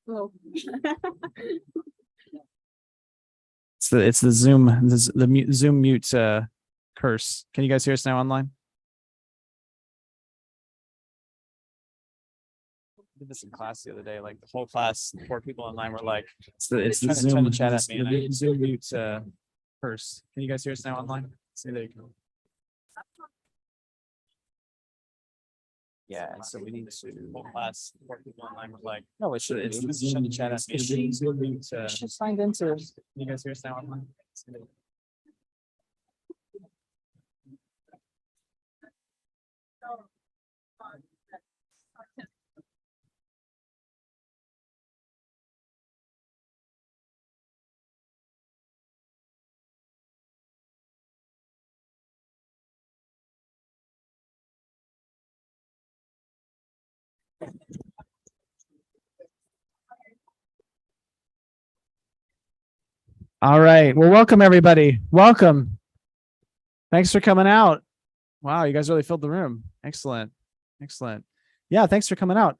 Oh. It's the Zoom mute curse. Can you guys hear us now online? I did this in class the other day. Like the whole class, 4 people online were like, it's the Zoom chat at me. And Zoom mute curse. Can you guys hear us now online? See, there you go. Yeah, and so we need to whole class, 4 people online were like, no, it's the Zoom chat at me. Zoom mute. Just signed into. Can you guys hear us now online? See, there you go. All right. Well, welcome everybody. Welcome. Thanks for coming out. Wow, you guys really filled the room. Excellent. Excellent. Yeah, thanks for coming out.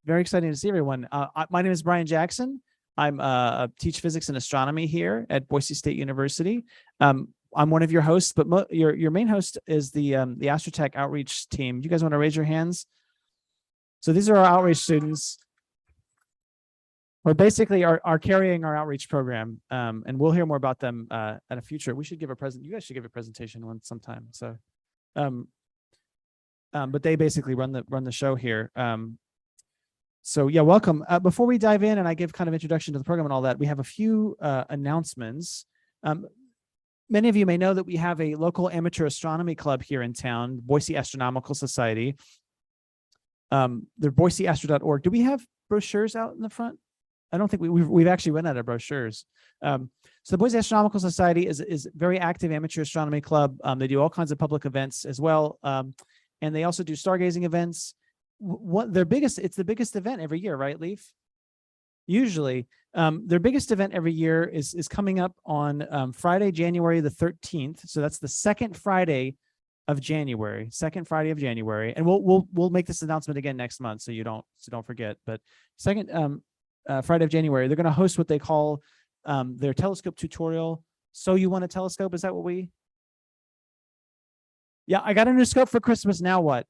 Very exciting to see everyone. My name is Brian Jackson. I'm teach physics and astronomy here at Boise State University. I'm one of your hosts, but your main host is the Astrotech outreach team. You guys want to raise your hands? So these are our outreach students. Or basically are carrying our outreach program, and we'll hear more about them at a future. We should give a present. You guys should give a presentation one sometime. So, but they basically run the show here. So yeah, welcome. Before we dive in and I give kind of introduction to the program and all that, we have a few announcements. Many of you may know that we have a local amateur astronomy club here in town, Boise Astronomical Society. They're boiseastro.org. Do we have brochures out in the front? I don't think we've actually run out of brochures. So the Boise Astronomical Society is a very active amateur astronomy club. They do all kinds of public events as well. And they also do stargazing events. It's the biggest event every year, right, Leaf? Usually. Their biggest event every year is coming up on Friday, January the 13th. So that's the second Friday of January, and we'll make this announcement again next month, so don't forget. But second Friday of January, they're going to host what they call their telescope tutorial. So you want a telescope? Is that what we? Yeah, I got a new scope for Christmas. Now what?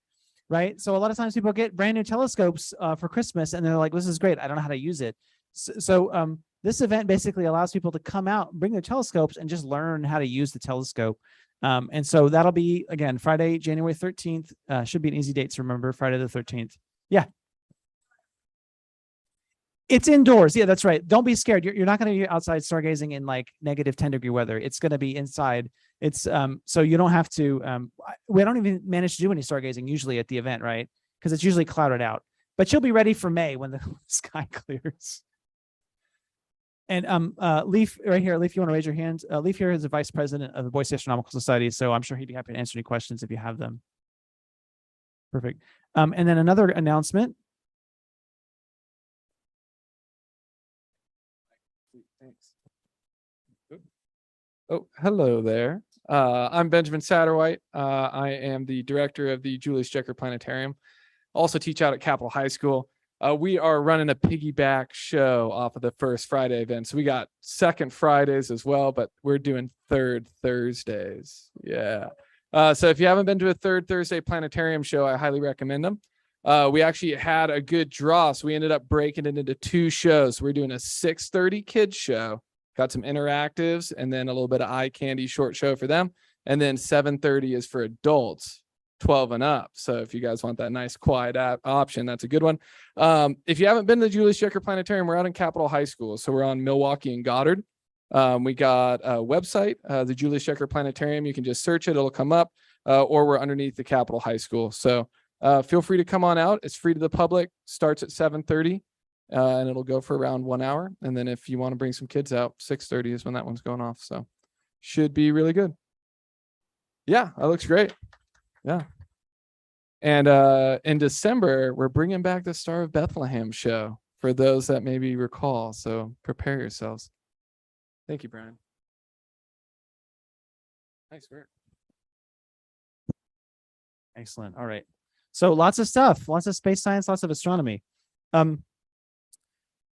Right. So a lot of times people get brand new telescopes for Christmas, and they're like, "This is great. I don't know how to use it." So this event basically allows people to come out, bring their telescopes, and just learn how to use the telescope. And so that'll be again Friday, January 13th. Should be an easy date to remember. Friday the 13th. Yeah. It's indoors. Yeah, that's right. Don't be scared. You're not going to be outside stargazing in like negative 10-degree weather. It's going to be inside. It's so you don't have to. We don't even manage to do any stargazing usually at the event, right? Because it's usually clouded out. But you'll be ready for May when the sky clears. And Leaf right here. Leaf, you want to raise your hand? Leaf here is the vice president of the Boise Astronomical Society, so I'm sure he'd be happy to answer any questions if you have them. Perfect. And then another announcement. Thanks. Oh, hello there. I'm Benjamin Satterwhite. I am the director of the Julius Jecker Planetarium. Also teach out at Capitol High School. We are running a piggyback show off of the first Friday event. So we got second Fridays as well, but we're doing third Thursdays. Yeah. So if you haven't been to a third Thursday Planetarium show, I highly recommend them. We actually had a good draw, so we ended up breaking it into 2 shows. We're doing a 6:30 kids show, got some interactives, and then a little bit of eye candy short show for them. And then 7:30 is for adults, 12 and up. So if you guys want that nice quiet option, that's a good one. If you haven't been to the Julius Jecker Planetarium, we're out in Capitol High School. So we're on Milwaukee and Goddard. We got a website, the Julius Jecker Planetarium. You can just search it, it'll come up, or we're underneath the Capitol High School. So feel free to come on out. It's free to the public, starts at 7:30, and it'll go for around 1 hour. And then if you want to bring some kids out, 6:30 is when that one's going off. So should be really good. Yeah, that looks great. Yeah. And in December, we're bringing back the Star of Bethlehem show for those that maybe recall. So prepare yourselves. Thank you, Brian. Nice work. Excellent. All right. So lots of stuff, lots of space science, lots of astronomy.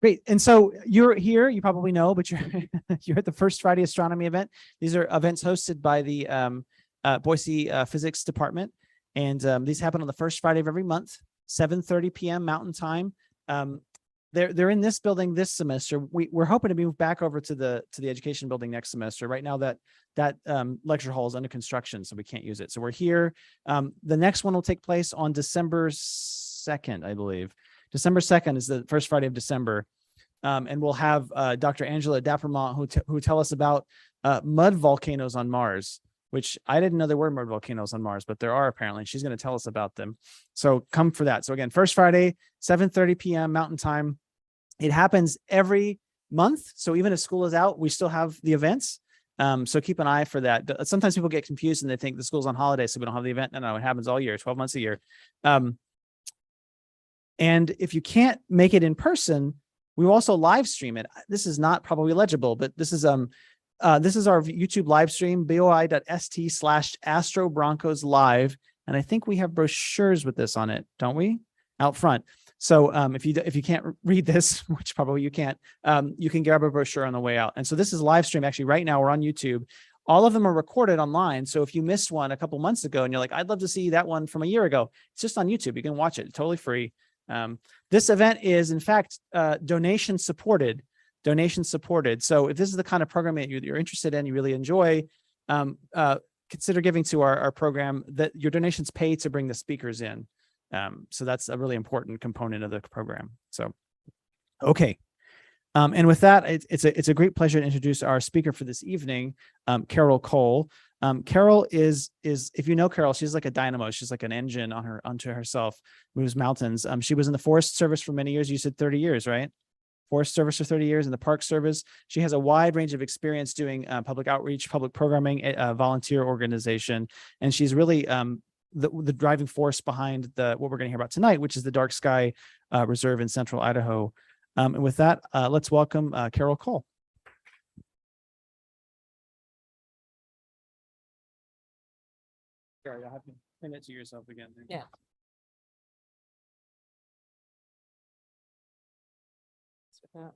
Great. And so you're here, you probably know, but you're you're at the First Friday Astronomy event. These are events hosted by the Boise Physics Department. And these happen on the first Friday of every month, 7:30 p.m. Mountain Time. They're in this building this semester. We're hoping to move back over to the education building next semester. Right now that lecture hall is under construction, so we can't use it. So we're here. The next one will take place on December 2nd, I believe. December 2nd is the first Friday of December. And we'll have Dr. Angela Dappermont who tell us about mud volcanoes on Mars, which I didn't know there were mud volcanoes on Mars, but there are apparently. She's going to tell us about them. So come for that. So again, first Friday, 7:30 p.m. Mountain Time. It happens every month. So even if school is out, we still have the events. So keep an eye for that. Sometimes people get confused and they think the school's on holiday, so we don't have the event. No, it happens all year, 12 months a year. And if you can't make it in person, we will also live stream it. This is not probably legible, but this is our YouTube live stream, boi.st/astrobroncos live. And I think we have brochures with this on it, don't we? Out front. So if you can't read this, which probably you can't, you can grab a brochure on the way out. And so this is live stream. Actually, right now we're on YouTube. All of them are recorded online. So if you missed one a couple months ago and you're like, I'd love to see that one from a year ago, it's just on YouTube. You can watch it totally free. This event is, in fact, donation supported. So if this is the kind of program that you're interested in, you really enjoy, consider giving to our program. That your donations pay to bring the speakers in. So that's a really important component of the program. So, okay. And with that, it's a great pleasure to introduce our speaker for this evening, Carol Cole. Carol is if you know Carol, she's like a dynamo. She's like an engine unto herself, moves mountains. She was in the Forest Service for many years. You said 30 years, right? Forest Service for 30 years, in the Park Service. She has a wide range of experience doing public outreach, public programming, volunteer organization, and she's really the driving force behind what we're going to hear about tonight, which is the Dark Sky Reserve in Central Idaho. And with that, let's welcome Carol Cole. Sorry, I'll have to pin it to yourself again. Yeah. Does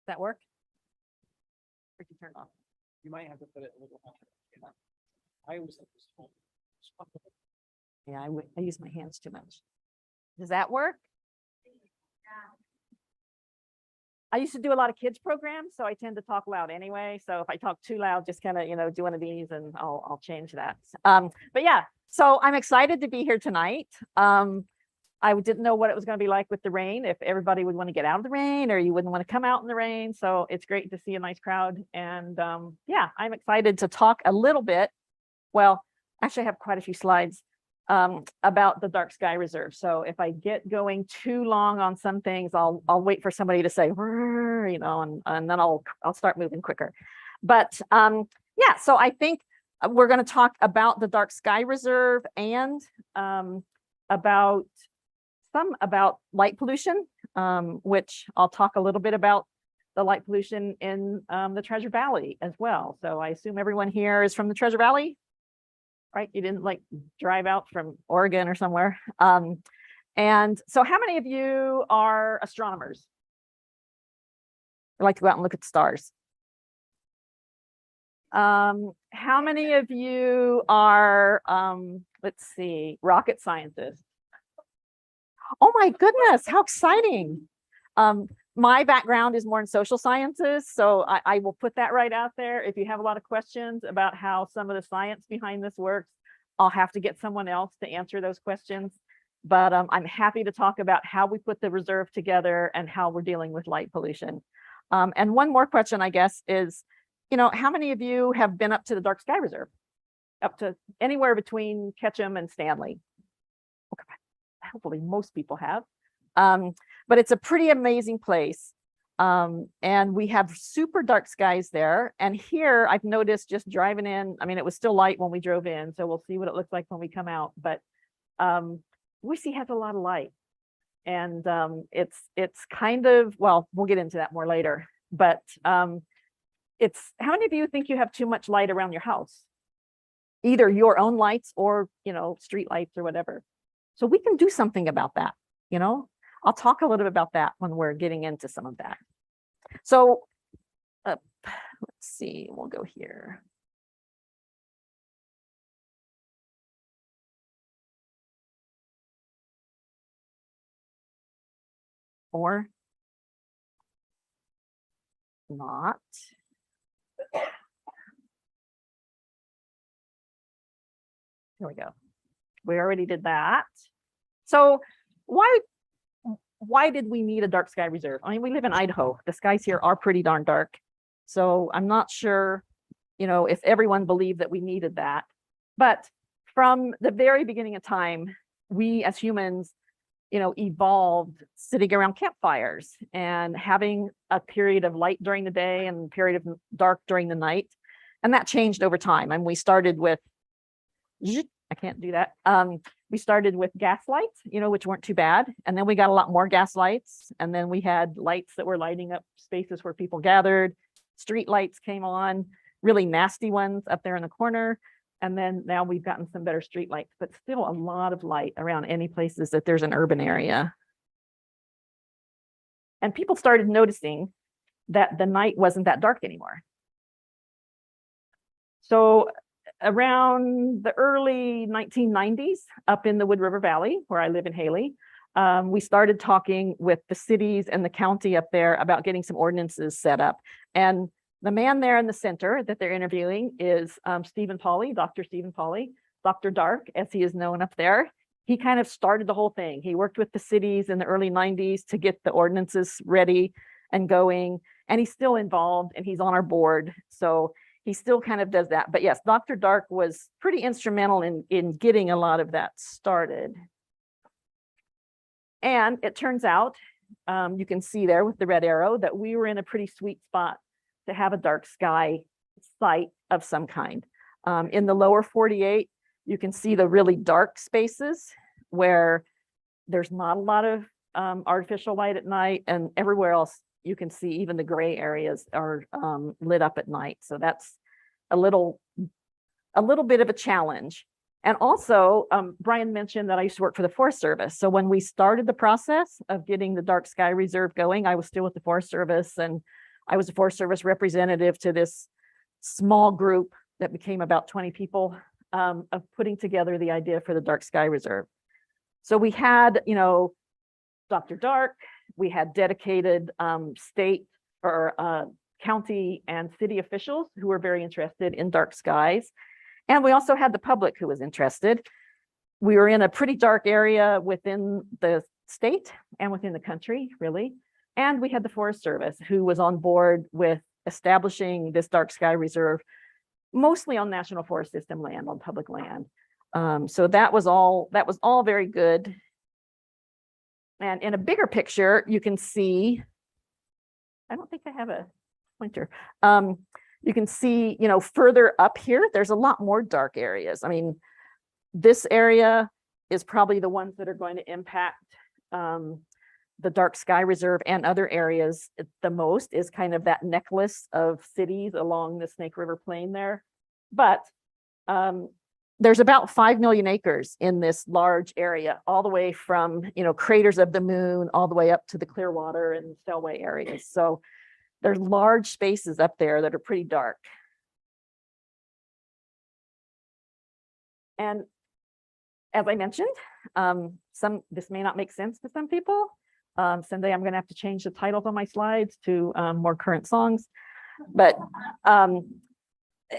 that work? Or can you turn it off? You might have to put it a little higher. I always think this whole. Yeah, I use my hands too much. Does that work? I used to do a lot of kids programs, so I tend to talk loud anyway. So if I talk too loud, just kind of, do one of these and I'll change that. But yeah, so I'm excited to be here tonight. I didn't know what it was going to be like with the rain, if everybody would want to get out of the rain or you wouldn't want to come out in the rain. So it's great to see a nice crowd. And yeah, I'm excited to talk a little bit. Well, actually I have quite a few slides about the Dark Sky Reserve. So if I get going too long on some things, I'll wait for somebody to say, and then I'll start moving quicker. But yeah, so I think we're going to talk about the Dark Sky Reserve and about light pollution, which I'll talk a little bit about the light pollution in the Treasure Valley as well. So I assume everyone here is from the Treasure Valley, right? You didn't like drive out from Oregon or somewhere. And so how many of you are astronomers? Or like to go out and look at the stars? How many of you are, let's see, rocket scientists? Oh my goodness, how exciting. My background is more in social sciences, so I will put that right out there. If you have a lot of questions about how some of the science behind this works, I'll have to get someone else to answer those questions. But I'm happy to talk about how we put the reserve together and how we're dealing with light pollution. And one more question, I guess, is, how many of you have been up to the Dark Sky Reserve? Up to anywhere between Ketchum and Stanley? Okay. Hopefully most people have. But it's a pretty amazing place. And we have super dark skies there. And here I've noticed just driving in, it was still light when we drove in, so we'll see what it looks like when we come out. But Boise has a lot of light. And it's kind of, well, we'll get into that more later. But it's, how many of you think you have too much light around your house? Either your own lights or, street lights or whatever. So we can do something about that, I'll talk a little bit about that when we're getting into some of that. So let's see, we'll go here. Or not. Here we go. We already did that. So why did we need a dark sky reserve? I mean, we live in Idaho. The skies here are pretty darn dark. So I'm not sure, if everyone believed that we needed that. But from the very beginning of time, we as humans, evolved sitting around campfires and having a period of light during the day and a period of dark during the night. And that changed over time. And we started with, I can't do that. We started with gas lights, which weren't too bad. And then we got a lot more gas lights. And then we had lights that were lighting up spaces where people gathered. Street lights came on, really nasty ones up there in the corner. And then now we've gotten some better street lights, but still a lot of light around any places that there's an urban area. And people started noticing that the night wasn't that dark anymore. So around the early 1990s, up in the Wood River Valley, where I live in Haley, we started talking with the cities and the county up there about getting some ordinances set up. And the man there in the center that they're interviewing is Stephen Pauly, Dr. Stephen Pauly, Dr. Dark, as he is known up there. He kind of started the whole thing. He worked with the cities in the early 90s to get the ordinances ready and going. And he's still involved and he's on our board. So he still kind of does that. But yes, Dr. Dark was pretty instrumental in getting a lot of that started. And it turns out, you can see there with the red arrow, that we were in a pretty sweet spot to have a dark sky site of some kind. In the lower 48, you can see the really dark spaces where there's not a lot of artificial light at night, and everywhere else you can see even the gray areas are lit up at night. So that's a little bit of a challenge. And also, Brian mentioned that I used to work for the Forest Service. So when we started the process of getting the dark sky reserve going, I was still with the Forest Service, and I was a Forest Service representative to this small group that became about 20 people of putting together the idea for the dark sky reserve. So we had, Dr. Dark, we had dedicated state or county and city officials who were very interested in dark skies. And we also had the public who was interested. We were in a pretty dark area within the state and within the country, really. And we had the Forest Service who was on board with establishing this dark sky reserve, mostly on National Forest System land, on public land. So that was all very good. And in a bigger picture, you can see, I don't think I have a pointer. You can see, further up here, there's a lot more dark areas. I mean, this area is probably the ones that are going to impact the dark sky reserve and other areas the most, is kind of that necklace of cities along the Snake River Plain there. But there's about 5 million acres in this large area, all the way from, craters of the moon, all the way up to the Clearwater and Selway areas. So there's large spaces up there that are pretty dark. And as I mentioned, this may not make sense to some people. Someday I'm going to have to change the titles on my slides to more current songs. But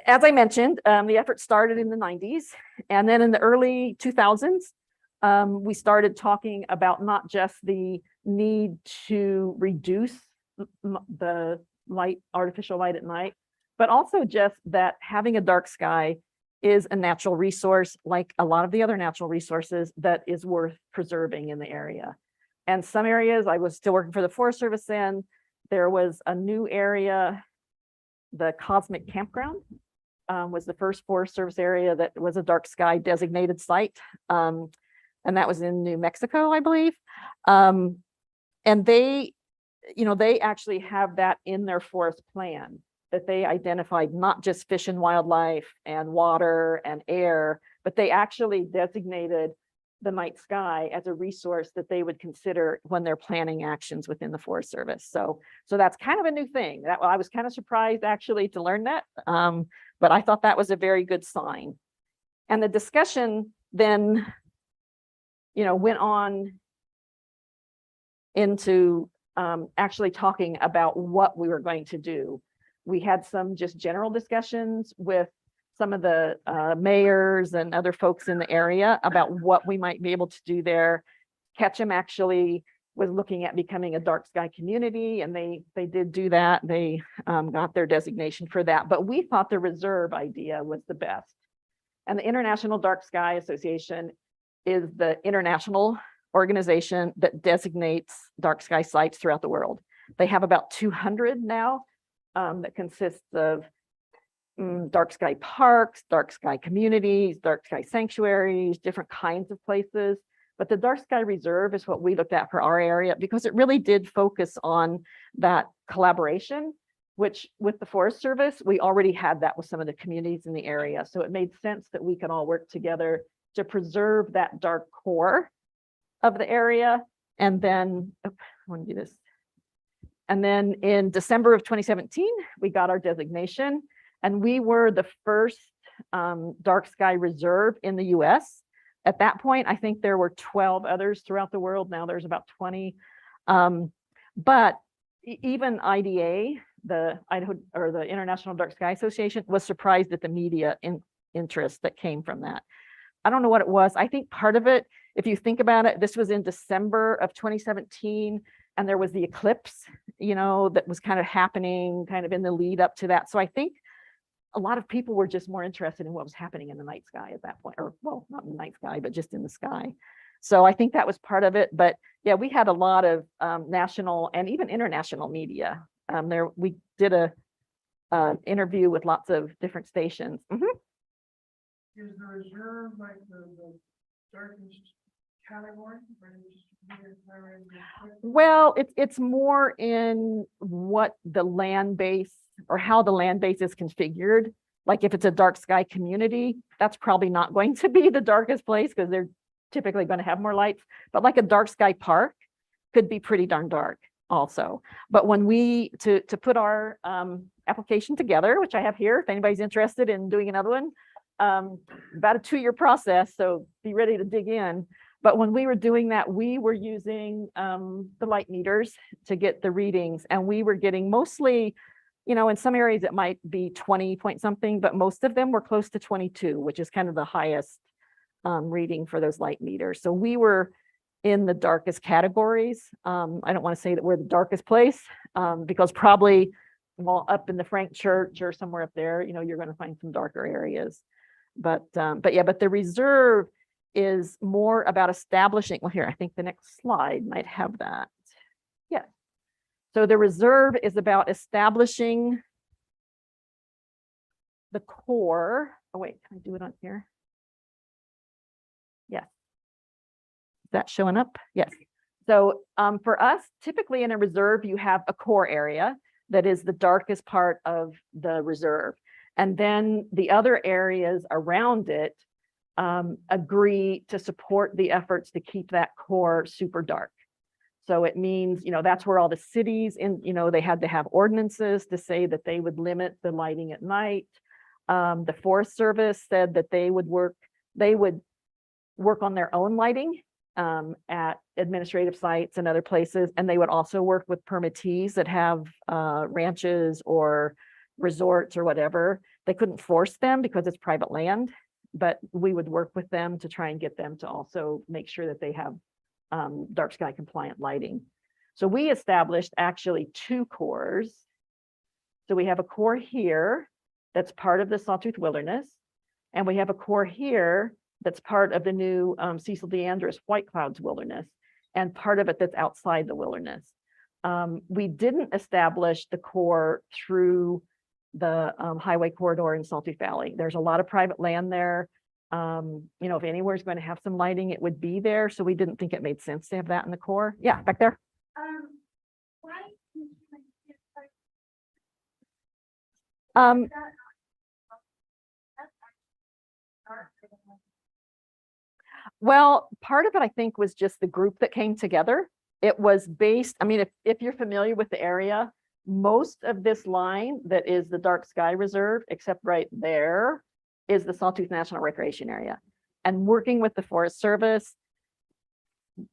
as I mentioned, the effort started in the 90s. And then in the early 2000s, we started talking about not just the need to reduce the artificial light at night, but also just that having a dark sky is a natural resource, like a lot of the other natural resources, that is worth preserving in the area. And some areas, I was still working for the Forest Service then, there was a new area, the Cosmic Campground was the first Forest Service area that was a dark sky designated site. And that was in New Mexico, I believe. And they actually have that in their forest plan, that they identified not just fish and wildlife and water and air, but they actually designated the night sky as a resource that they would consider when they're planning actions within the Forest Service. So that's kind of a new thing. That I was kind of surprised actually to learn that, but I thought that was a very good sign. And the discussion then, went on into actually talking about what we were going to do. We had some just general discussions with some of the mayors and other folks in the area about what we might be able to do there. Ketchum actually was looking at becoming a dark sky community, and they did do that. They got their designation for that, but we thought the reserve idea was the best. And the International Dark Sky Association is the international organization that designates dark sky sites throughout the world. They have about 200 now that consists of dark sky parks, dark sky communities, dark sky sanctuaries, different kinds of places. But the Dark Sky Reserve is what we looked at for our area because it really did focus on that collaboration, which with the Forest Service, we already had that with some of the communities in the area. So it made sense that we could all work together to preserve that dark core of the area. And then, I want to do this. And then in December of 2017, we got our designation, and we were the first dark sky reserve in the US. At that point, I think there were 12 others throughout the world. Now there's about 20. But even IDA, the Idaho or the International Dark Sky Association, was surprised at the media interest that came from that. I don't know what it was. I think part of it, if you think about it, this was in December of 2017, and there was the eclipse, that was kind of happening kind of in the lead up to that. So I think a lot of people were just more interested in what was happening in the night sky at that point, or well, not in the night sky, but just in the sky. So I think that was part of it. But yeah, we had a lot of national and even international media. We did a interview with lots of different stations. Is the reserve like the darkest category? Well, it's more in what the land base or how the land base is configured. Like if it's a dark sky community, that's probably not going to be the darkest place because they're typically going to have more lights. But like a dark sky park could be pretty darn dark also. But when we to put our application together, which I have here, if anybody's interested in doing another one, about a 2-year process, so be ready to dig in. But when we were doing that, we were using the light meters to get the readings, and we were getting mostly, in some areas it might be 20 point something, but most of them were close to 22, which is kind of the highest reading for those light meters. So we were in the darkest categories. I don't want to say that we're the darkest place because probably up in the Frank Church or somewhere up there, you're going to find some darker areas. But the reserve is more about establishing, well, here, I think the next slide might have that. Yes. So the reserve is about establishing the core. Oh, wait, can I do it on here? Yes. Is that showing up? Yes. So for us, typically in a reserve, you have a core area that is the darkest part of the reserve. And then the other areas around it agree to support the efforts to keep that core super dark. So it means, that's where all the cities they had to have ordinances to say that they would limit the lighting at night. The Forest Service said that they would work on their own lighting at administrative sites and other places. And they would also work with permittees that have ranches or resorts or whatever. They couldn't force them because it's private land, but we would work with them to try and get them to also make sure that they have dark sky compliant lighting. So we established actually 2 cores. So we have a core here that's part of the Sawtooth Wilderness, and we have a core here that's part of the new Cecil DeAndres White Clouds Wilderness, and part of it that's outside the wilderness. We didn't establish the core through the highway corridor in Sawtooth Valley. There's a lot of private land there. If anywhere's going to have some lighting, it would be there. So we didn't think it made sense to have that in the core. Yeah, back there. Why? Well, part of it, I think, was just the group that came together. It was based, I mean, if you're familiar with the area, most of this line that is the Dark Sky Reserve, except right there, is the Sawtooth National Recreation Area. And working with the Forest Service,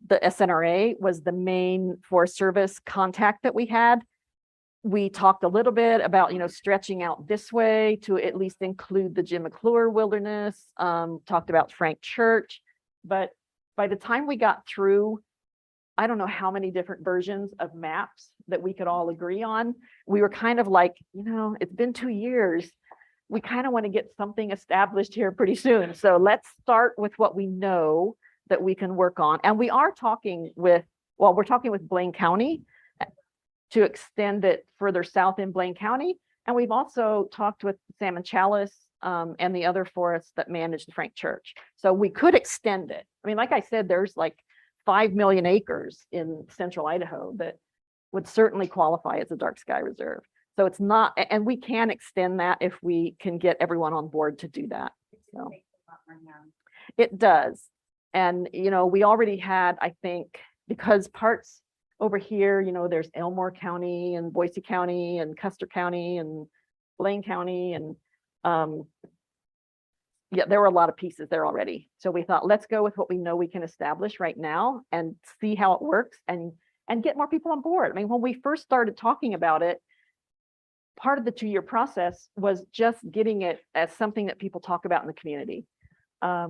the SNRA was the main Forest Service contact that we had. We talked a little bit about, stretching out this way to at least include the Jim McClure Wilderness, talked about Frank Church. But by the time we got through, I don't know how many different versions of maps that we could all agree on, we were kind of like, it's been 2 years. We kind of want to get something established here pretty soon. So let's start with what we know that we can work on. And we are talking with, we're talking with Blaine County to extend it further south in Blaine County. And we've also talked with Salmon Chalice and the other forests that manage the Frank Church. So we could extend it. I mean, like I said, there's like 5 million acres in central Idaho that would certainly qualify as a dark sky reserve. So it's not, and we can extend that if we can get everyone on board to do that. So it does. And, we already had, I think, because parts over here, there's Elmore County and Boise County and Custer County and Blaine County. And yeah, there were a lot of pieces there already. So we thought, let's go with what we know we can establish right now and see how it works and get more people on board. I mean, when we first started talking about it, part of the 2-year process was just getting it as something that people talk about in the community.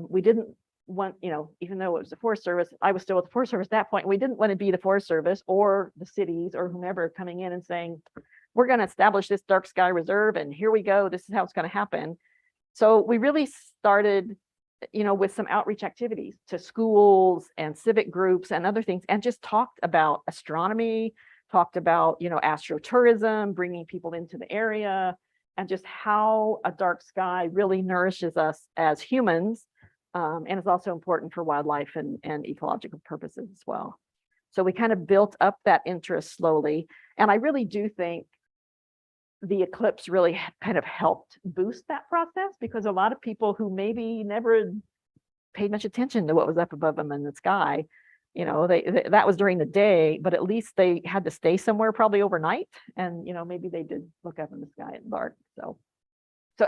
We didn't want, even though it was the Forest Service, I was still with the Forest Service at that point. We didn't want to be the Forest Service or the cities or whomever coming in and saying, we're going to establish this dark sky reserve and here we go. This is how it's going to happen. So we really started, with some outreach activities to schools and civic groups and other things, and just talked about astronomy, talked about, astrotourism, bringing people into the area, and just how a dark sky really nourishes us as humans. And it's also important for wildlife and ecological purposes as well. So we kind of built up that interest slowly. And I really do think the eclipse really kind of helped boost that process, because a lot of people who maybe never paid much attention to what was up above them in the sky, that was during the day, but at least they had to stay somewhere probably overnight. And, maybe they did look up in the sky at dark. So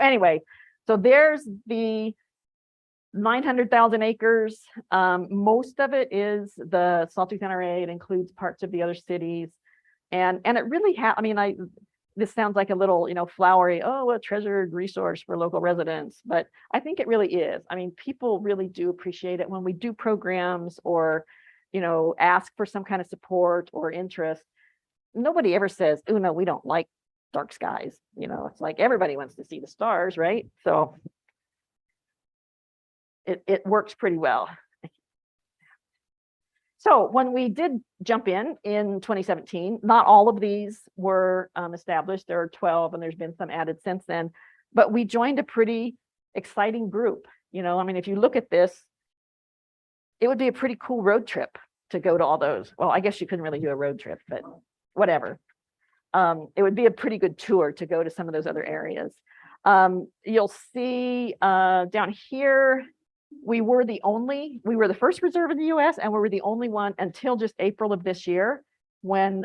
anyway, so there's the 900,000 acres. Most of it is the Sawtooth NRA. It includes parts of the other cities. And it really this sounds like a little, flowery, a treasured resource for local residents, but I think it really is. I mean, people really do appreciate it when we do programs or, ask for some kind of support or interest. Nobody ever says, oh, no, we don't like dark skies. It's like everybody wants to see the stars, right? So it works pretty well. So when we did jump in 2017, not all of these were established. There are 12, and there's been some added since then. But we joined a pretty exciting group. If you look at this, it would be a pretty cool road trip to go to all those. Well, I guess you couldn't really do a road trip, but whatever. It would be a pretty good tour to go to some of those other areas. You'll see down here, we were the first reserve in the US, and we were the only one until just April of this year, when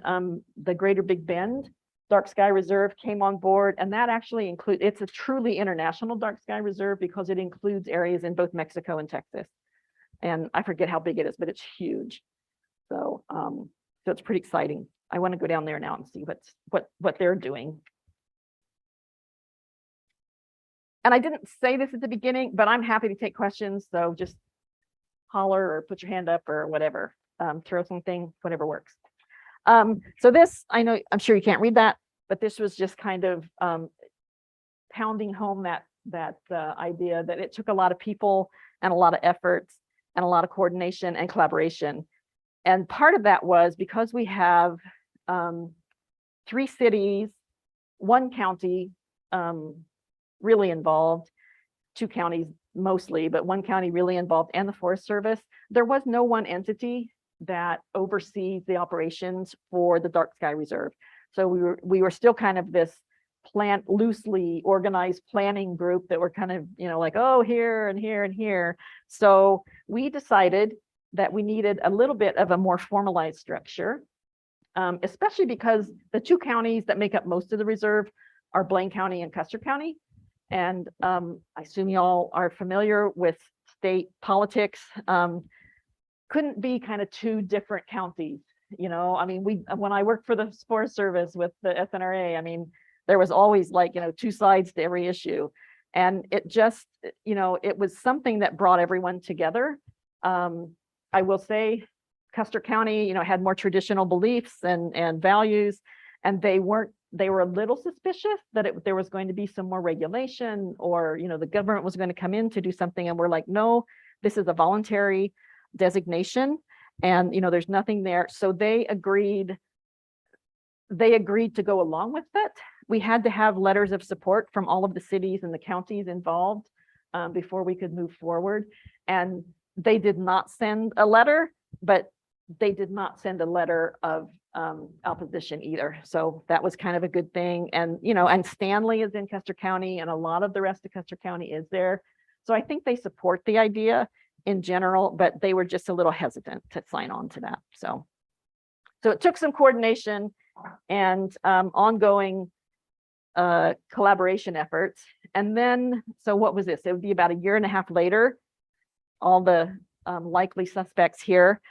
the Greater Big Bend Dark Sky Reserve came on board. And that actually it's a truly international dark sky reserve because it includes areas in both Mexico and Texas. And I forget how big it is, but it's huge. So it's pretty exciting. I want to go down there now and see what they're doing. And I didn't say this at the beginning, but I'm happy to take questions. So just holler or put your hand up or whatever, throw something, whatever works. So this, I'm sure you can't read that, but this was just kind of pounding home that idea that it took a lot of people and a lot of efforts and a lot of coordination and collaboration. And part of that was because we have 3 cities, 1 county, really involved, 2 counties mostly, but 1 county really involved, and the Forest Service. There was no one entity that oversees the operations for the Dark Sky Reserve. So we were still kind of this loosely organized planning group that were kind of, like, oh, here and here and here. So we decided that we needed a little bit of a more formalized structure, especially because the two counties that make up most of the reserve are Blaine County and Custer County. And I assume y'all are familiar with state politics. Couldn't be kind of two different counties. I mean, when I worked for the Forest Service with the SNRA, I mean, there was always like, two sides to every issue. And it just, it was something that brought everyone together. I will say Custer County, had more traditional beliefs and values, and they were a little suspicious that there was going to be some more regulation, or, the government was going to come in to do something. And we're like, no, this is a voluntary designation, and, there's nothing there. So they agreed to go along with it. We had to have letters of support from all of the cities and the counties involved before we could move forward. And they did not send a letter, but they did not send a letter of opposition either. So that was kind of a good thing. And, and Stanley is in Custer County, and a lot of the rest of Custer County is there. So I think they support the idea in general, but they were just a little hesitant to sign on to that. So it took some coordination and ongoing collaboration efforts. And then, so what was this? It would be about a year and a half later, all the likely suspects here.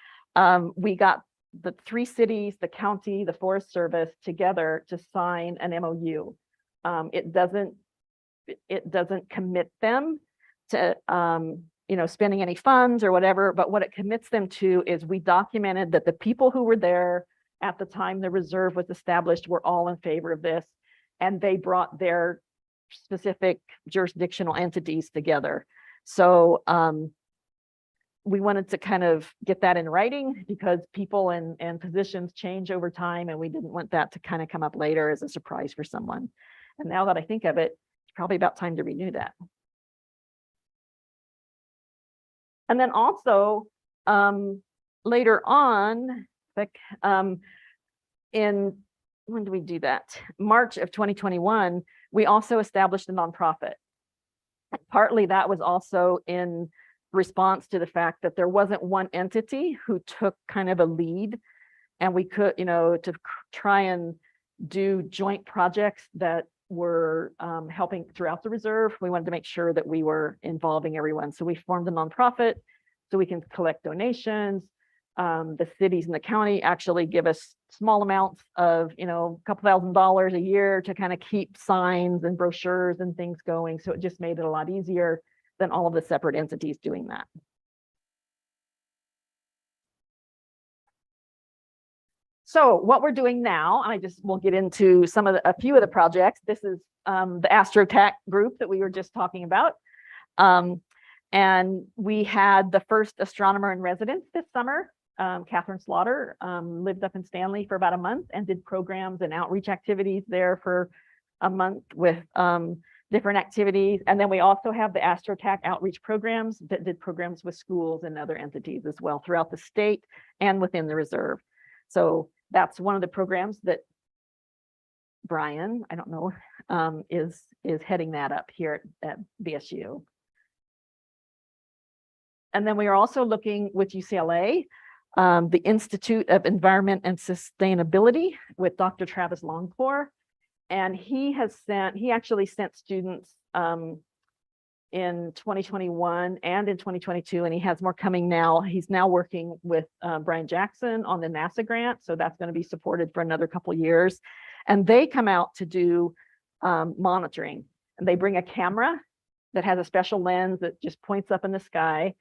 We got the three cities, the county, the Forest Service together to sign an MOU. It doesn't commit them to spending any funds or whatever, but what it commits them to is we documented that the people who were there at the time the reserve was established were all in favor of this, and they brought their specific jurisdictional entities together. So we wanted to kind of get that in writing, because people and positions change over time, and we didn't want that to kind of come up later as a surprise for someone. And now that I think of it, it's probably about time to renew that. And then also later on, like when do we do that? March of 2021, we also established a nonprofit. Partly that was also in response to the fact that there wasn't one entity who took kind of a lead, and we could, to try and do joint projects that were helping throughout the reserve. We wanted to make sure that we were involving everyone. So we formed a nonprofit so we can collect donations. The cities and the county actually give us small amounts of, a couple $1,000s a year to kind of keep signs and brochures and things going. So it just made it a lot easier than all of the separate entities doing that. So what we're doing now, and we'll get into a few of the projects. This is the AstroTech group that we were just talking about. And we had the first astronomer in residence this summer. Catherine Slaughter lived up in Stanley for about a month and did programs and outreach activities there for a month with different activities. And then we also have the AstroTech outreach programs that did programs with schools and other entities as well throughout the state and within the reserve. So that's one of the programs that Brian, I don't know, is heading that up here at BSU. And then we are also looking with UCLA, the Institute of Environment and Sustainability with Dr. Travis Longcor. And he actually sent students in 2021 and in 2022, and he has more coming now. He's now working with Brian Jackson on the NASA grant. So that's going to be supported for another couple of years. And they come out to do monitoring, and they bring a camera that has a special lens that just points up in the sky.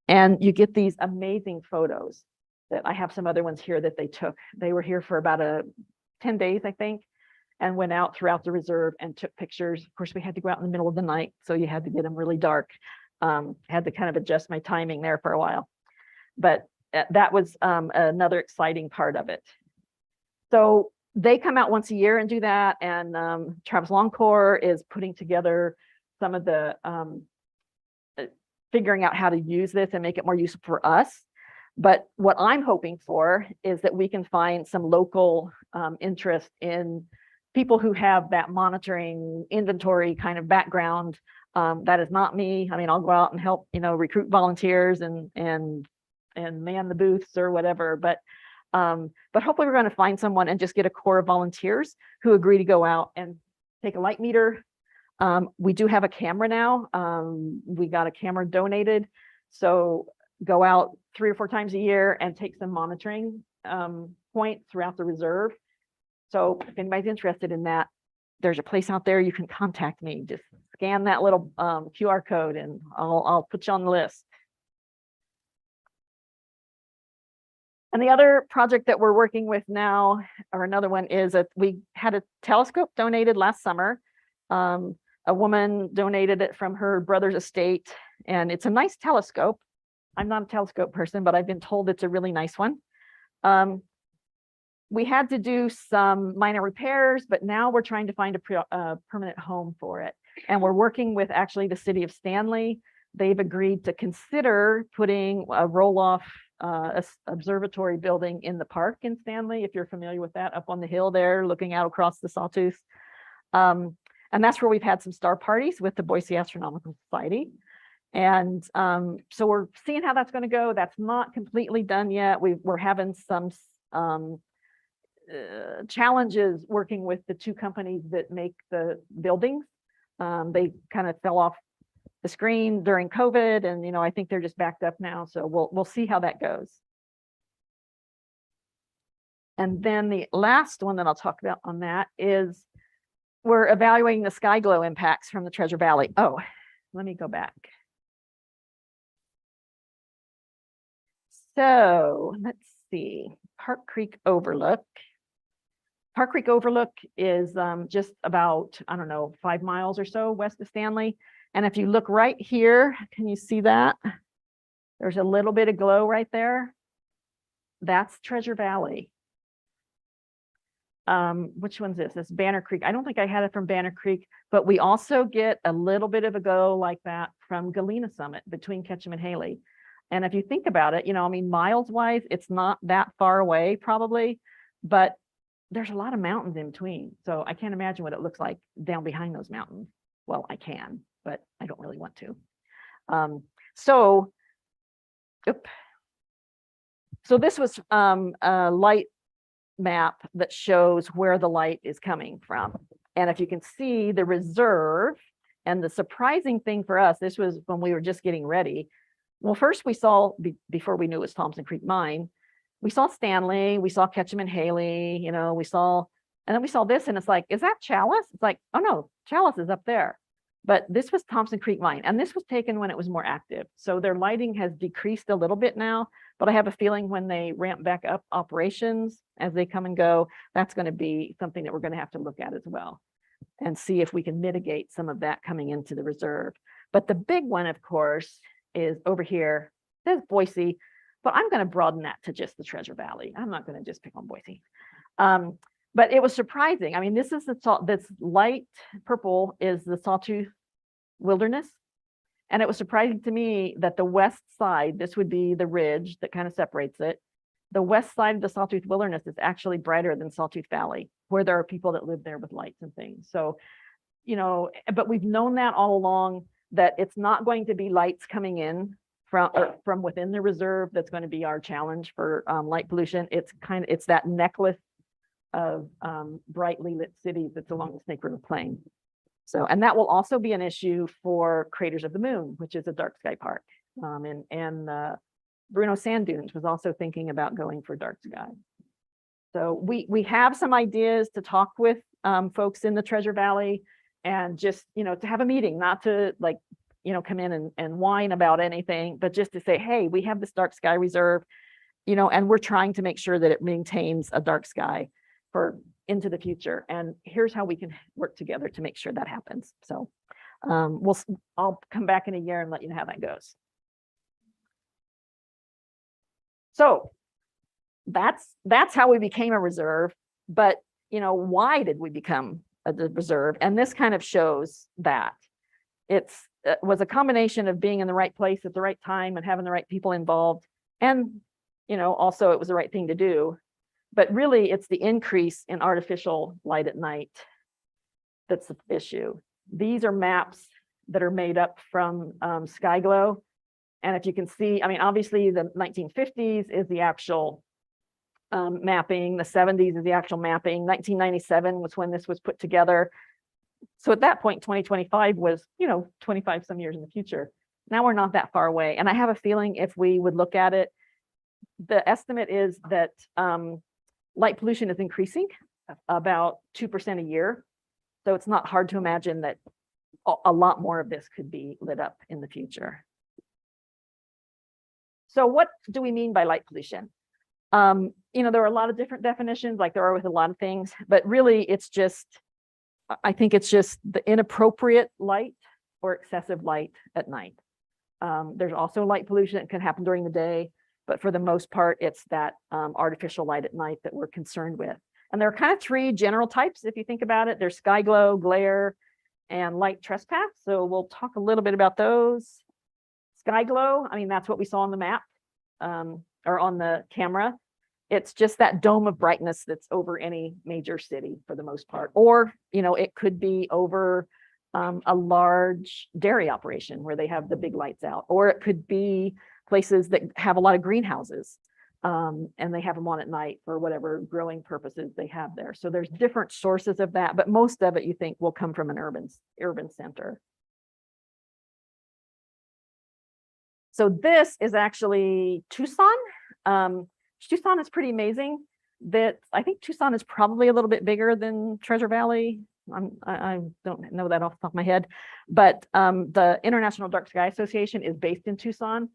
And you get these amazing photos that I have some other ones here that they took. They were here for about 10 days, I think, and went out throughout the reserve and took pictures. Of course, we had to go out in the middle of the night, so you had to get them really dark. Had to kind of adjust my timing there for a while. But that was another exciting part of it. So they come out once a year and do that. And Travis Longcor is putting together some of the figuring out how to use this and make it more useful for us. But what I'm hoping for is that we can find some local interest in people who have that monitoring inventory kind of background. That is not me. I mean, I'll go out and help, recruit volunteers and man the booths or whatever. But hopefully we're going to find someone and just get a core of volunteers who agree to go out and take a light meter. We do have a camera now. We got a camera donated. So go out 3 or 4 times a year and take some monitoring points throughout the reserve. So if anybody's interested in that, there's a place out there you can contact me. Just scan that little QR code and I'll put you on the list. And the other project that we're working with now, or another one, is that we had a telescope donated last summer. A woman donated it from her brother's estate, and it's a nice telescope. I'm not a telescope person, but I've been told it's a really nice one. We had to do some minor repairs, but now we're trying to find a permanent home for it. And we're working with actually the city of Stanley. They've agreed to consider putting a roll-off observatory building in the park in Stanley, if you're familiar with that, up on the hill there, looking out across the Sawtooth. And that's where we've had some star parties with the Boise Astronomical Society. And so we're seeing how that's going to go. That's not completely done yet. We're having some challenges working with the 2 companies that make the buildings. They kind of fell off the screen during COVID, and I think they're just backed up now. So we'll see how that goes. And then the last one that I'll talk about on that is we're evaluating the sky glow impacts from the Treasure Valley. Oh, let me go back. So let's see, Park Creek Overlook. Park Creek Overlook is just about, 5 miles or so west of Stanley. And if you look right here, can you see that? There's a little bit of glow right there. That's Treasure Valley. Which one's this? It's Banner Creek. I don't think I had it from Banner Creek, but we also get a little bit of a glow like that from Galena Summit between Ketchum and Haley. And if you think about it, miles wise, it's not that far away probably, but there's a lot of mountains in between. So I can't imagine what it looks like down behind those mountains. Well, I can, but I don't really want to. So this was a light map that shows where the light is coming from. And if you can see the reserve, and the surprising thing for us, this was when we were just getting ready. Well, first we saw, before we knew it was Thompson Creek Mine, we saw Stanley, we saw Ketchum and Haley, and then we saw this, and it's like, is that Chalice? It's like, oh no, Chalice is up there. But this was Thompson Creek Mine, and this was taken when it was more active. So their lighting has decreased a little bit now, but I have a feeling when they ramp back up operations as they come and go, that's going to be something that we're going to have to look at as well and see if we can mitigate some of that coming into the reserve. But the big one, of course, is over here. There's Boise, but I'm going to broaden that to just the Treasure Valley. I'm not going to just pick on Boise. But it was surprising. I mean, this light purple is the Sawtooth Wilderness. And it was surprising to me that the west side, this would be the ridge that kind of separates it. The west side of the Sawtooth Wilderness is actually brighter than Sawtooth Valley, where there are people that live there with lights and things. So, but we've known that all along, that it's not going to be lights coming in from within the reserve that's going to be our challenge for light pollution. It's that necklace of brightly lit cities that's along the Snake River Plain. So, and that will also be an issue for Craters of the Moon, which is a dark sky park. And Bruno Sand Dunes was also thinking about going for dark sky. So we have some ideas to talk with folks in the Treasure Valley, and just, to have a meeting, not to come in and whine about anything, but just to say, hey, we have this dark sky reserve, and we're trying to make sure that it maintains a dark sky for into the future. And here's how we can work together to make sure that happens. So I'll come back in a year and let you know how that goes. So that's how we became a reserve. But why did we become a reserve? And this kind of shows that it was a combination of being in the right place at the right time and having the right people involved. And also it was the right thing to do. But really, it's the increase in artificial light at night that's the issue. These are maps that are made up from sky glow. And if you can see, I mean, obviously the 1950s is the actual mapping, the 70s is the actual mapping, 1997 was when this was put together. So at that point, 2025 was, 25 some years in the future. Now we're not that far away. And I have a feeling if we would look at it, the estimate is that light pollution is increasing about 2% a year. So it's not hard to imagine that a lot more of this could be lit up in the future. So what do we mean by light pollution? There are a lot of different definitions, like there are with a lot of things, but really it's just, I think it's just the inappropriate light or excessive light at night. There's also light pollution that can happen during the day, but for the most part, it's that artificial light at night that we're concerned with. And there are kind of three general types, if you think about it. There's sky glow, glare, and light trespass. So we'll talk a little bit about those. Sky glow, I mean, that's what we saw on the map or on the camera. It's just that dome of brightness that's over any major city for the most part. Or, it could be over a large dairy operation where they have the big lights out. Or it could be places that have a lot of greenhouses and they have them on at night for whatever growing purposes they have there. So there's different sources of that, but most of it you think will come from an urban center. So this is actually Tucson. Tucson is pretty amazing. That I think Tucson is probably a little bit bigger than Treasure Valley. I don't know that off the top of my head, but the International Dark Sky Association is based in Tucson.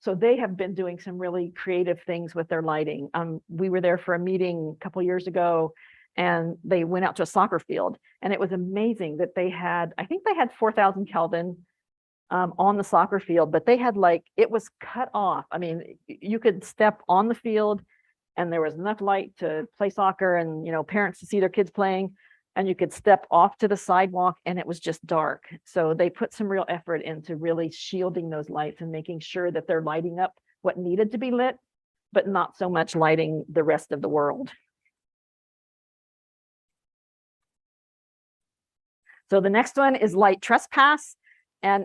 So they have been doing some really creative things with their lighting. We were there for a meeting a couple years ago, and they went out to a soccer field, and it was amazing that they had, I think they had 4,000 Kelvin on the soccer field, but they had it was cut off. I mean, you could step on the field and there was enough light to play soccer and, parents to see their kids playing, and you could step off to the sidewalk and it was just dark. So they put some real effort into really shielding those lights and making sure that they're lighting up what needed to be lit, but not so much lighting the rest of the world. So the next one is light trespass. And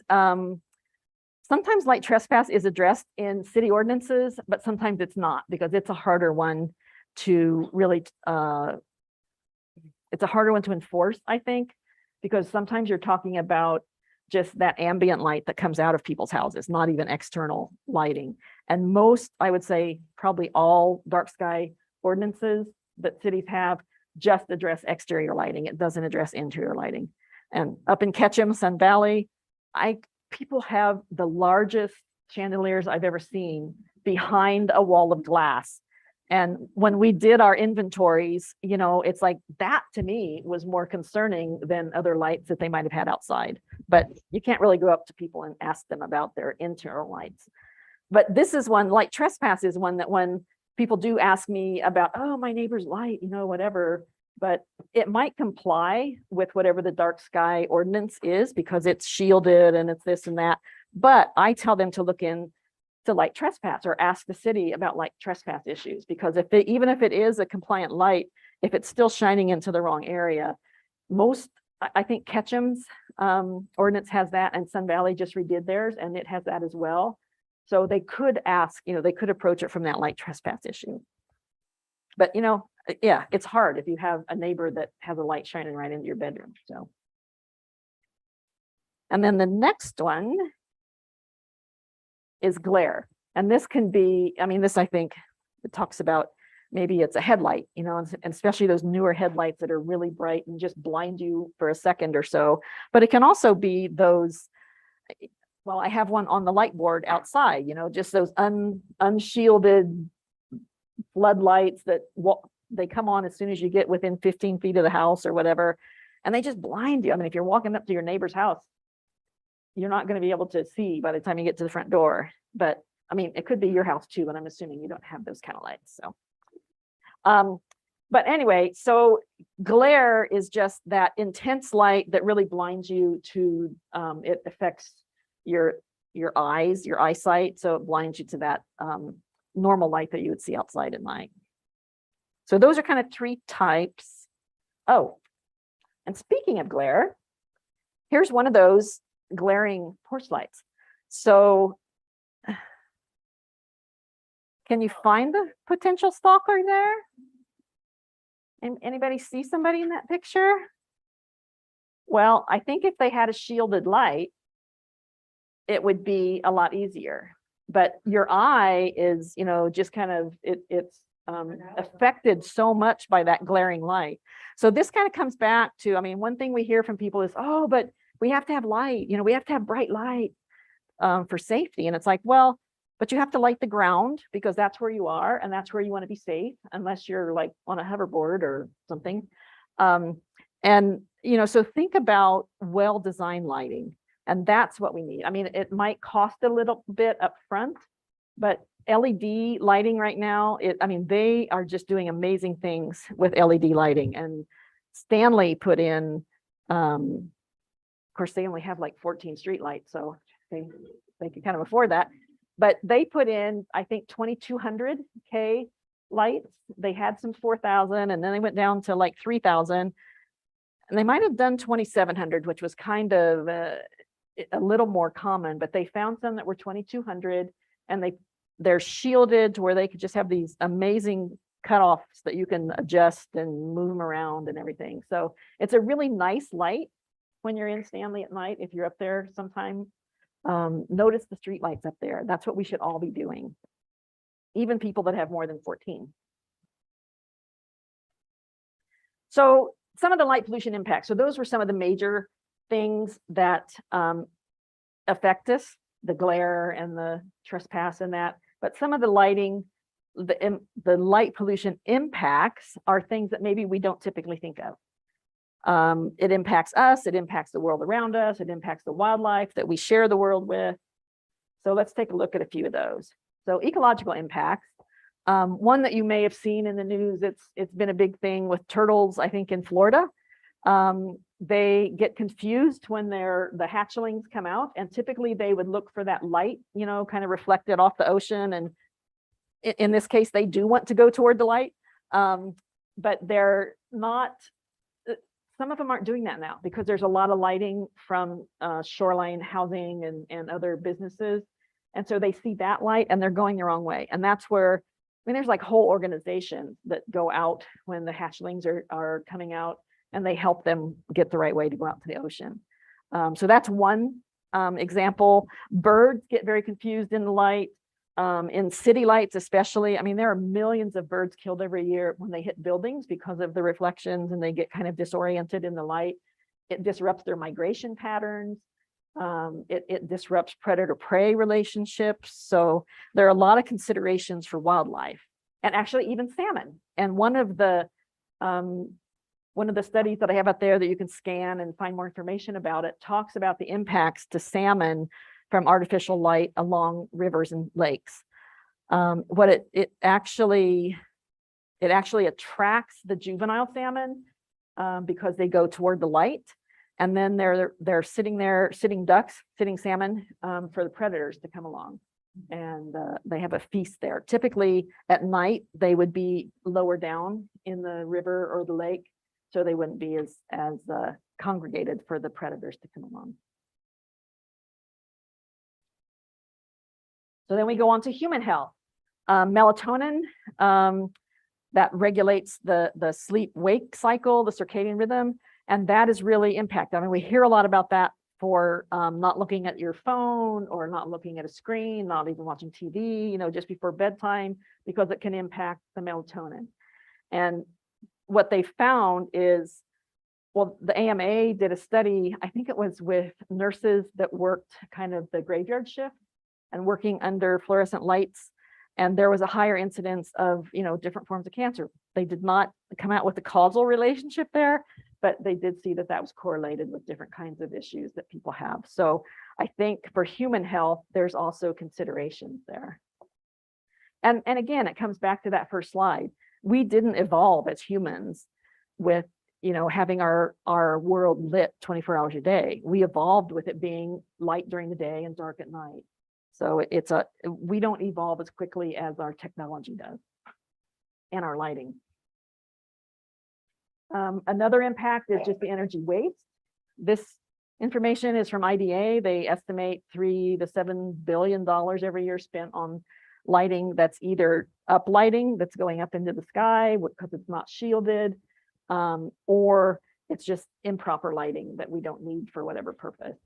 sometimes light trespass is addressed in city ordinances, but sometimes it's not, because it's a harder one to really, it's a harder one to enforce, I think, because sometimes you're talking about just that ambient light that comes out of people's houses, not even external lighting. And most, I would say, probably all dark sky ordinances that cities have just address exterior lighting. It doesn't address interior lighting. And up in Ketchum, Sun Valley, people have the largest chandeliers I've ever seen behind a wall of glass. And when we did our inventories, it's like that to me was more concerning than other lights that they might have had outside. But you can't really go up to people and ask them about their internal lights. But this is one, light trespass is one that when people do ask me about, oh, my neighbor's light, whatever, but it might comply with whatever the dark sky ordinance is because it's shielded and it's this and that. But I tell them to look into light trespass or ask the city about light trespass issues, because even if it is a compliant light, if it's still shining into the wrong area, I think Ketchum's ordinance has that, and Sun Valley just redid theirs and it has that as well. So they could ask, they could approach it from that light trespass issue. But yeah, it's hard if you have a neighbor that has a light shining right into your bedroom. So, and then the next one is glare. And this can be, I think it talks about maybe it's a headlight, and especially those newer headlights that are really bright and just blind you for a second or so. But it can also be those, well, I have one on the light board outside, just those unshielded floodlights that they come on as soon as you get within 15 feet of the house or whatever, and they just blind you. If you're walking up to your neighbor's house, you're not going to be able to see by the time you get to the front door. But it could be your house too, but I'm assuming you don't have those kind of lights. So, but anyway, so glare is just that intense light that really blinds you to, it affects your eyes, your eyesight. So it blinds you to that normal light that you would see outside at night. So those are kind of three types. Oh, and speaking of glare, here's one of those glaring porch lights. So can you find the potential stalker there? And anybody see somebody in that picture? Well, I think if they had a shielded light, it would be a lot easier. But your eye is, just kind of, it's affected so much by that glaring light. So this kind of comes back to, one thing we hear from people is, oh, but we have to have light, we have to have bright light for safety. And it's like, well, but you have to light the ground because that's where you are and that's where you want to be safe, unless you're like on a hoverboard or something. So think about well-designed lighting, and that's what we need. It might cost a little bit up front, but LED lighting right now, they are just doing amazing things with LED lighting. And Stanley put in, of course, they only have like 14 street lights, so they can kind of afford that. But they put in, I think, 2,200 K lights. They had some 4,000, and then they went down to like 3,000. And they might have done 2,700, which was kind of a little more common, but they found some that were 2,200, and they're shielded to where they could just have these amazing cutoffs that you can adjust and move them around and everything. So it's a really nice light when you're in Stanley at night. If you're up there sometime, notice the street lights up there. That's what we should all be doing, even people that have more than 14. So some of the light pollution impacts. So those were some of the major things that affect us, the glare and the trespass and that. But some of the lighting, the light pollution impacts are things that maybe we don't typically think of. It impacts us, it impacts the world around us, it impacts the wildlife that we share the world with. So let's take a look at a few of those. So ecological impacts. One that you may have seen in the news, it's been a big thing with turtles, I think in Florida. They get confused when the hatchlings come out, and typically they would look for that light, kind of reflected off the ocean. And in this case, they do want to go toward the light, but they're not. Some of them aren't doing that now because there's a lot of lighting from shoreline housing and other businesses. And so they see that light and they're going the wrong way. And that's where, there's like whole organizations that go out when the hatchlings are coming out, and they help them get the right way to go out to the ocean. So that's one example. Birds get very confused in the light. In city lights especially, there are millions of birds killed every year when they hit buildings because of the reflections, and they get kind of disoriented in the light. It disrupts their migration patterns. It disrupts predator-prey relationships. So there are a lot of considerations for wildlife, and actually even salmon. And one of the studies that I have out there that you can scan and find more information about it talks about the impacts to salmon from artificial light along rivers and lakes. What it actually attracts the juvenile salmon because they go toward the light, and then they're sitting ducks, sitting salmon for the predators to come along, and they have a feast there. Typically at night they would be lower down in the river or the lake, so they wouldn't be as congregated for the predators to come along. So then we go on to human health. Melatonin, that regulates the sleep-wake cycle, the circadian rhythm, and that is really impacted. We hear a lot about that for not looking at your phone or not looking at a screen, not even watching TV, just before bedtime, because it can impact the melatonin. And what they found is, well, the AMA did a study, I think it was with nurses that worked kind of the graveyard shift and working under fluorescent lights, and there was a higher incidence of different forms of cancer. They did not come out with a causal relationship there, but they did see that was correlated with different kinds of issues that people have. So I think for human health, there's also considerations there. And again, it comes back to that first slide. We didn't evolve as humans with having our world lit 24 hours a day. We evolved with it being light during the day and dark at night. So we don't evolve as quickly as our technology does and our lighting. Another impact is just the energy waste. This information is from IDA. They estimate $3 to $7 billion every year spent on lighting that's either uplighting that's going up into the sky because it's not shielded, or it's just improper lighting that we don't need for whatever purpose.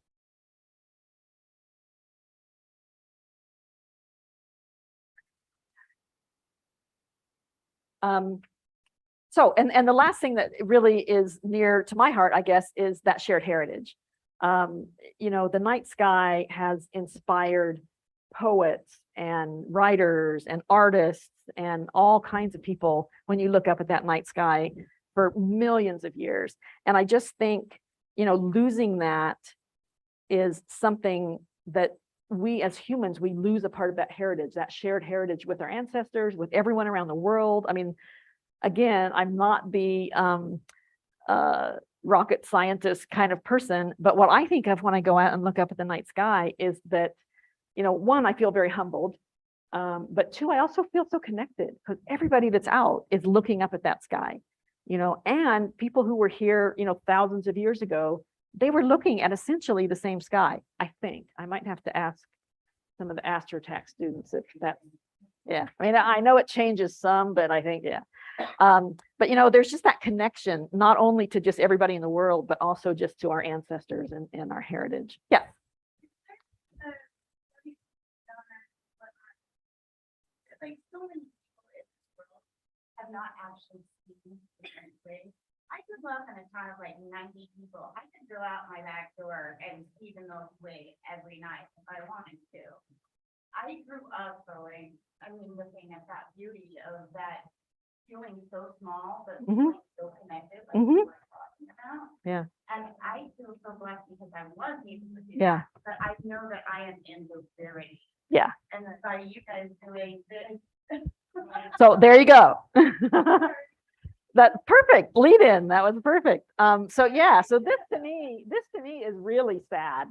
So, and the last thing that really is near to my heart, I guess, is that shared heritage. You know, the night sky has inspired poets and writers and artists and all kinds of people when you look up at that night sky for millions of years. And I just think, you know, losing that is something that we as humans, we lose a part of that heritage, that shared heritage with our ancestors, with everyone around the world. I mean, again, I'm not the rocket scientist kind of person, but what I think of when I go out and look up at the night sky is that, you know, one, I feel very humbled, but two, I also feel so connected because everybody that's out is looking up at that sky, you know, and people who were here, you know, thousands of years ago, they were looking at essentially the same sky. I think I might have to ask some of the AstroTech students if that, yeah, I mean, I know it changes some, but I think, yeah. But you know, there's just that connection, not only to just everybody in the world, but also just to our ancestors and our heritage. Yeah. Like so many people in this world have not actually seen the country. I could live in a town of like 90 people. I could go out my back door and see the Milky Way every night if I wanted to. I grew up looking at that beauty of that feeling so small, but feeling so connected, like you were talking about. Yeah. And I feel so blessed because I was able to do Yeah. that, but I know that I am in the spirit. Yeah. And that's why you guys doing this. So there you go. That's perfect lead in. That was perfect. So yeah, so this to me is really sad.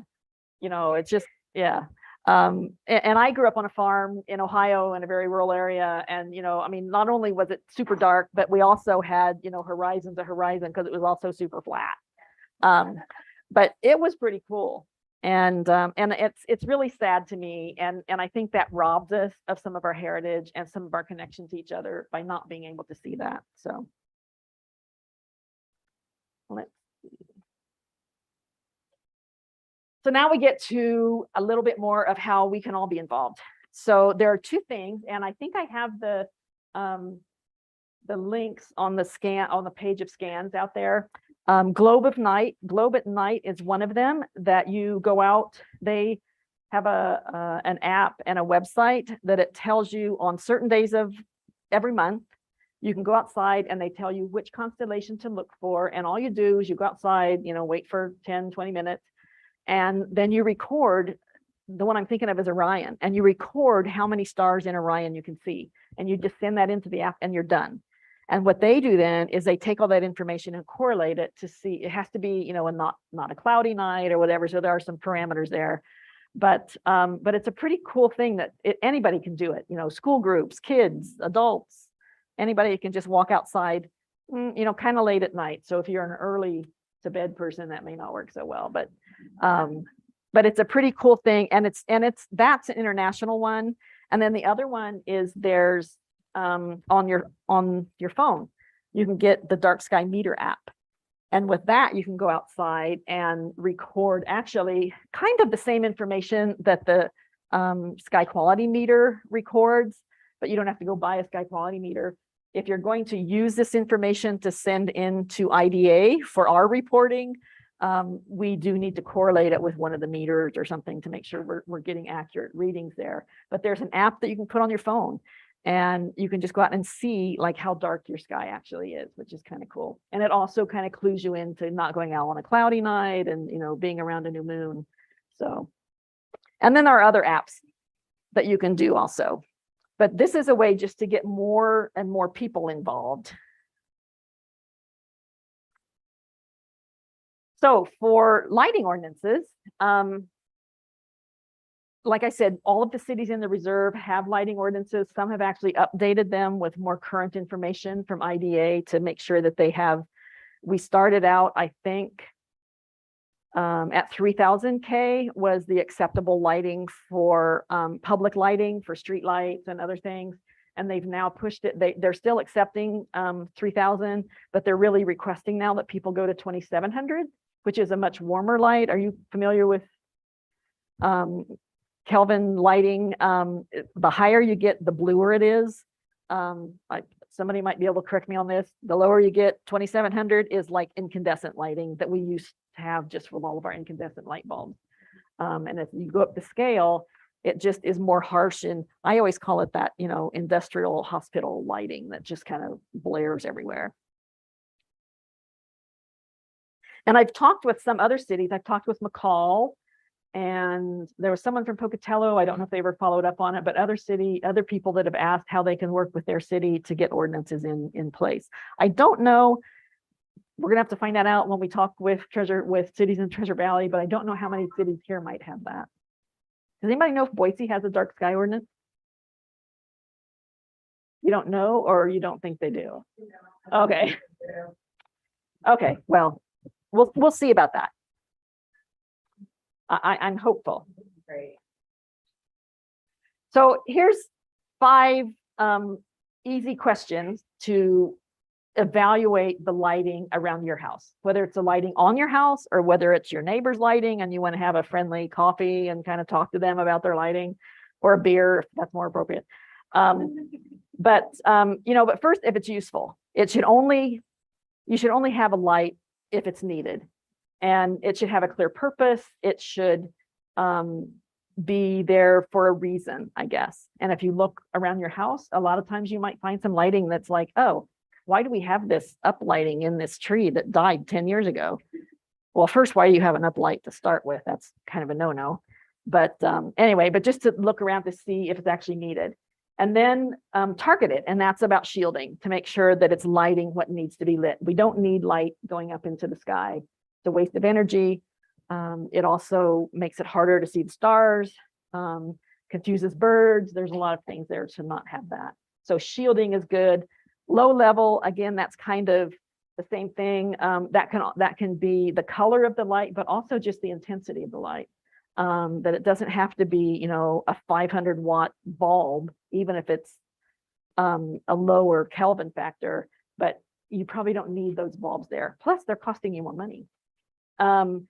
You know, it's just, yeah. And I grew up on a farm in Ohio in a very rural area. And, you know, I mean, not only was it super dark, but we also had, you know, horizon to horizon because it was also super flat. But it was pretty cool. And it's really sad to me. And I think that robs us of some of our heritage and some of our connection to each other by not being able to see that. So let's see. So now we get to a little bit more of how we can all be involved. So there are two things, and I think I have the links on the page of scans out there. Globe at Night is one of them that you go out. They have an app and a website that it tells you on certain days of every month. You can go outside and they tell you which constellation to look for. And all you do is you go outside, you know, wait for 10, 20 minutes. And then you record, the one I'm thinking of is Orion, and you record how many stars in Orion you can see. And you just send that into the app and you're done. And what they do then is they take all that information and correlate it to see, it has to be, you know, not a cloudy night or whatever. So there are some parameters there. But it's a pretty cool thing that anybody can do it, you know, school groups, kids, adults, anybody can just walk outside, you know, kind of late at night. So if you're an early to bed person, that may not work so well, but it's a pretty cool thing. And that's an international one. And then the other one is there's on your phone, you can get the Dark Sky Meter app. And with that, you can go outside and record actually kind of the same information that the sky quality meter records, but you don't have to go buy a sky quality meter. If you're going to use this information to send into IDA for our reporting, we do need to correlate it with one of the meters or something to make sure we're getting accurate readings there. But there's an app that you can put on your phone and you can just go out and see like how dark your sky actually is, which is kind of cool. And it also kind of clues you into not going out on a cloudy night and, you know, being around a new moon. So, and then there are other apps that you can do also. But this is a way just to get more and more people involved. So for lighting ordinances, like I said, all of the cities in the reserve have lighting ordinances. Some have actually updated them with more current information from IDA to make sure that they have, We started out, I think, at 3000 K was the acceptable lighting for public lighting for street lights and other things. And they've now pushed it. They're still accepting 3000, but they're really requesting now that people go to 2700, which is a much warmer light. Are you familiar with Kelvin lighting? The higher you get, the bluer it is. Somebody might be able to correct me on this. The lower you get, 2700 is like incandescent lighting that we used to have just with all of our incandescent light bulbs. And if you go up the scale, it just is more harsh. And I always call it that, industrial hospital lighting that just kind of blares everywhere. And I've talked with some other cities. I've talked with McCall, and there was someone from Pocatello. I don't know if they ever followed up on it, but other people that have asked how they can work with their city to get ordinances in place. I don't know. We're gonna have to find that out when we talk with cities in Treasure Valley, but I don't know how many cities here might have that. Does anybody know if Boise has a dark sky ordinance? You don't know, or you don't think they do? Okay. Okay, well, we'll see about that. I'm hopeful. Great. So here's 5 easy questions to evaluate the lighting around your house, whether it's the lighting on your house or whether it's your neighbor's lighting and you want to have a friendly coffee and kind of talk to them about their lighting, or a beer if that's more appropriate. But first, if it's useful, you should only have a light if it's needed, and it should have a clear purpose. It should be there for a reason, I guess. And if you look around your house, a lot of times you might find some lighting that's like, oh, why do we have this uplighting in this tree that died 10 years ago? Well, first, why do you have an uplight to start with? That's kind of a no-no. But anyway, but just to look around to see if it's actually needed. And then target it. And that's about shielding, to make sure that it's lighting what needs to be lit. We don't need light going up into the sky. It's a waste of energy. It also makes it harder to see the stars, confuses birds. There's a lot of things there to not have that. So shielding is good. Low level, again, that's kind of the same thing. That can be the color of the light, but also just the intensity of the light. That it doesn't have to be, a 500 watt bulb, even if it's a lower Kelvin factor, but you probably don't need those bulbs there. Plus, they're costing you more money. And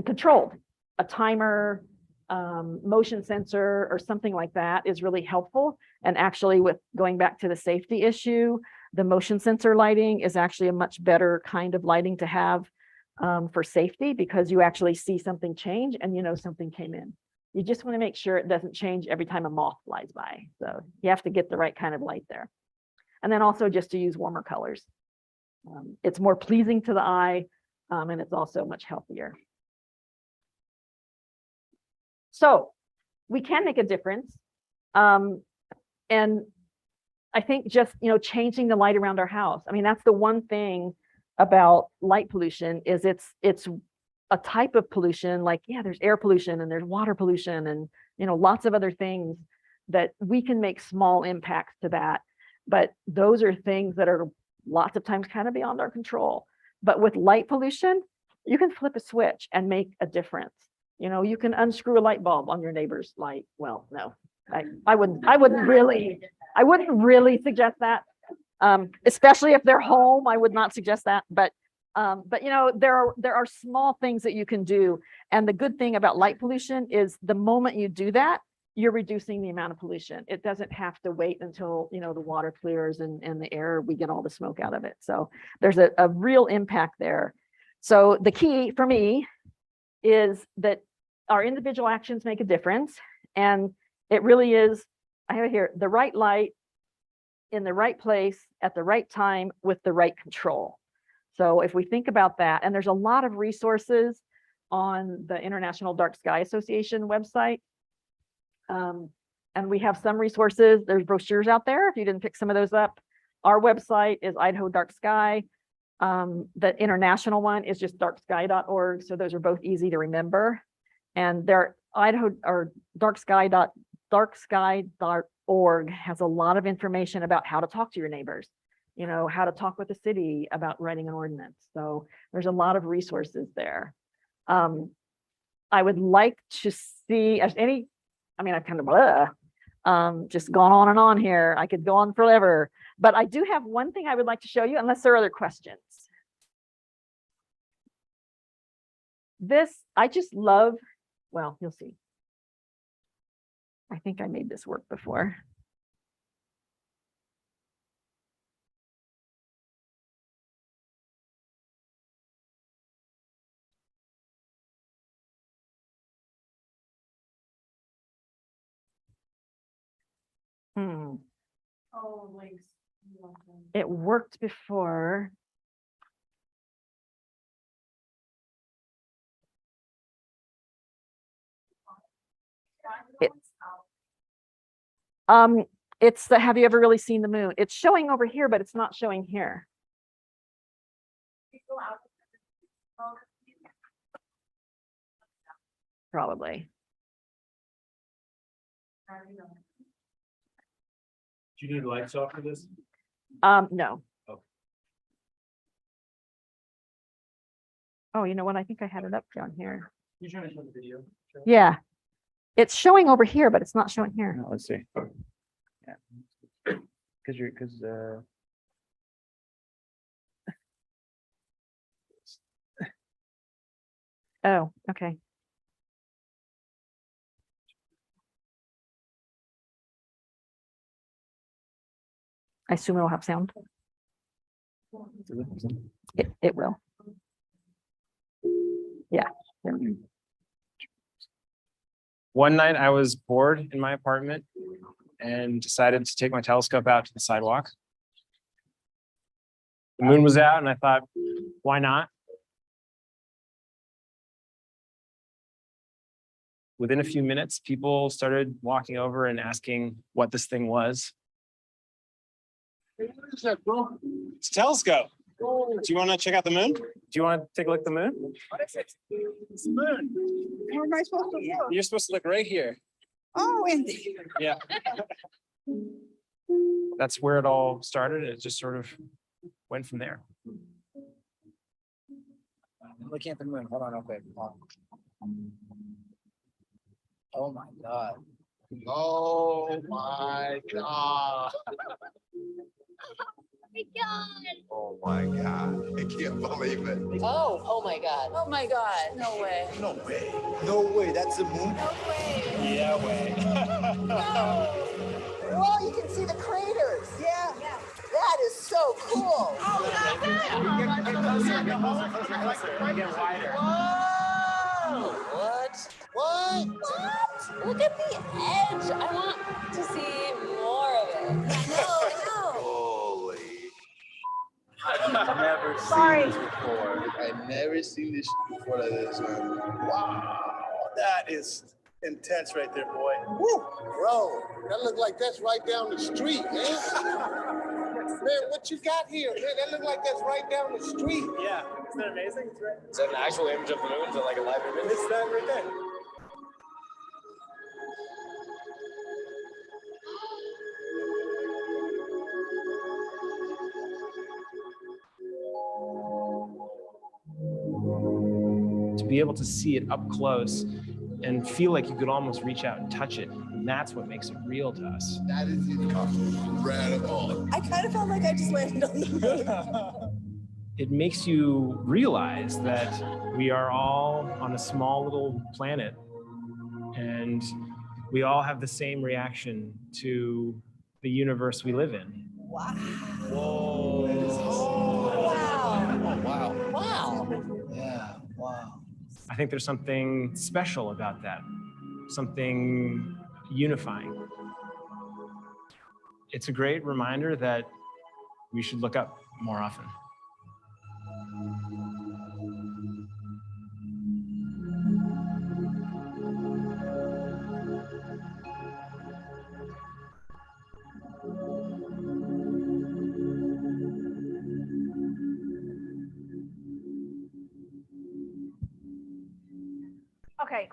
controlled. A timer, motion sensor, or something like that is really helpful. And actually, with going back to the safety issue, the motion sensor lighting is actually a much better kind of lighting to have for safety, because you actually see something change and something came in. You just want to make sure it doesn't change every time a moth flies by. So you have to get the right kind of light there. And then also just to use warmer colors. It's more pleasing to the eye, and it's also much healthier. So we can make a difference. And I think just, changing the light around our house. I mean, that's the one thing about light pollution, is it's a type of pollution. Like, yeah, there's air pollution and there's water pollution and, lots of other things that we can make small impacts to that. But those are things that are lots of times kind of beyond our control. But with light pollution, you can flip a switch and make a difference. You can unscrew a light bulb on your neighbor's light. Well, no, I wouldn't really suggest that. Especially if they're home, I would not suggest that. But there are small things that you can do. And the good thing about light pollution is the moment you do that, you're reducing the amount of pollution. It doesn't have to wait until, the water clears and the air, we get all the smoke out of it. So there's a real impact there. So the key for me is that our individual actions make a difference. And it really is, I have it here, the right light in the right place at the right time with the right control. So if we think about that, and there's a lot of resources on the International Dark Sky Association website. And we have some resources. There's brochures out there if you didn't pick some of those up. Our website is Idaho Dark Sky. The international one is just darksky.org. So those are both easy to remember. And they're Idaho or darksky.org has a lot of information about how to talk to your neighbors. you know, how to talk with the city about writing an ordinance. So there's a lot of resources there. I would like to see as any, I mean, I've kind of just gone on and on here. I could go on forever, but I do have one thing I would like to show you, unless there are other questions. This, I just love, well, you'll see. I think I made this work before. Oh, links. It worked before. It's the, have you ever really seen the moon? It's showing over here, but it's not showing here. Probably. Do you need lights off for this? No. Okay. Oh, you know what? I think I had it up down here. You trying to show the video? Yeah. It's showing over here, but it's not showing here. No, let's see. Yeah. Because Oh, okay. I assume it'll have sound. It will. Yeah. There we go. one night I was bored in my apartment and decided to take my telescope out to the sidewalk. The moon was out and I thought, why not? Within a few minutes, people started walking over and asking what this thing was. What is that, bro? It's a telescope. Do you want to check out the moon? Do you want to take a look at the moon? What is it? It's the moon. Where am I supposed to look? You're supposed to look right here. Oh, indeed. Yeah. That's where it all started. It just sort of went from there. I'm looking at the moon. Hold on, real quick. Oh my God. Oh my God. Oh my God, I can't believe it. Oh my God. Oh my God. No way. No way. No way, that's the moon? No way. Yeah, way. Well, you can see the craters. Yeah. That is so cool. Get wider. Whoa. What? What? Look at the edge. I want to see more of it. No. Holy. I've never Sorry. seen this before. I've never seen this before like this, man. Wow. That is intense right there, boy. Woo. Bro, that look like that's right down the street, man. Man, what you got here, man? That look like that's right down the street. Yeah, isn't that amazing? It's right. Is that an actual image of the moon? Is it like a live image? It's that right there. To be able to see it up close and feel like you could almost reach out and touch it, and that's what makes it real to us. That is incredible. I kind of felt like I just landed on the moon. It makes you realize that we are all on a small little planet and we all have the same reaction to the universe we live in. Wow. Whoa. Wow. Oh, wow. Wow. Yeah, wow. I think there's something special about that, something unifying. It's a great reminder that we should look up more often. Okay,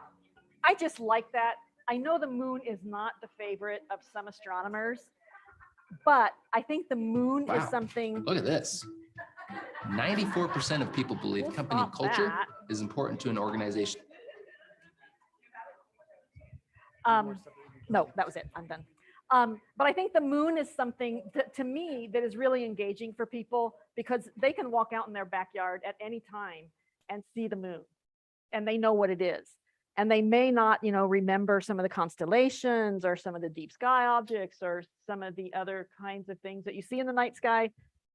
I just like that. I know the moon is not the favorite of some astronomers, But I think the moon is Wow. something. Look at this. 94% of people believe We'll company stop culture that. is important to an organization. No, that was it. I'm done. But I think the moon is something to me that is really engaging for people because they can walk out in their backyard at any time and see the moon and they know what it is. And they may not, remember some of the constellations or some of the deep sky objects or some of the other kinds of things that you see in the night sky.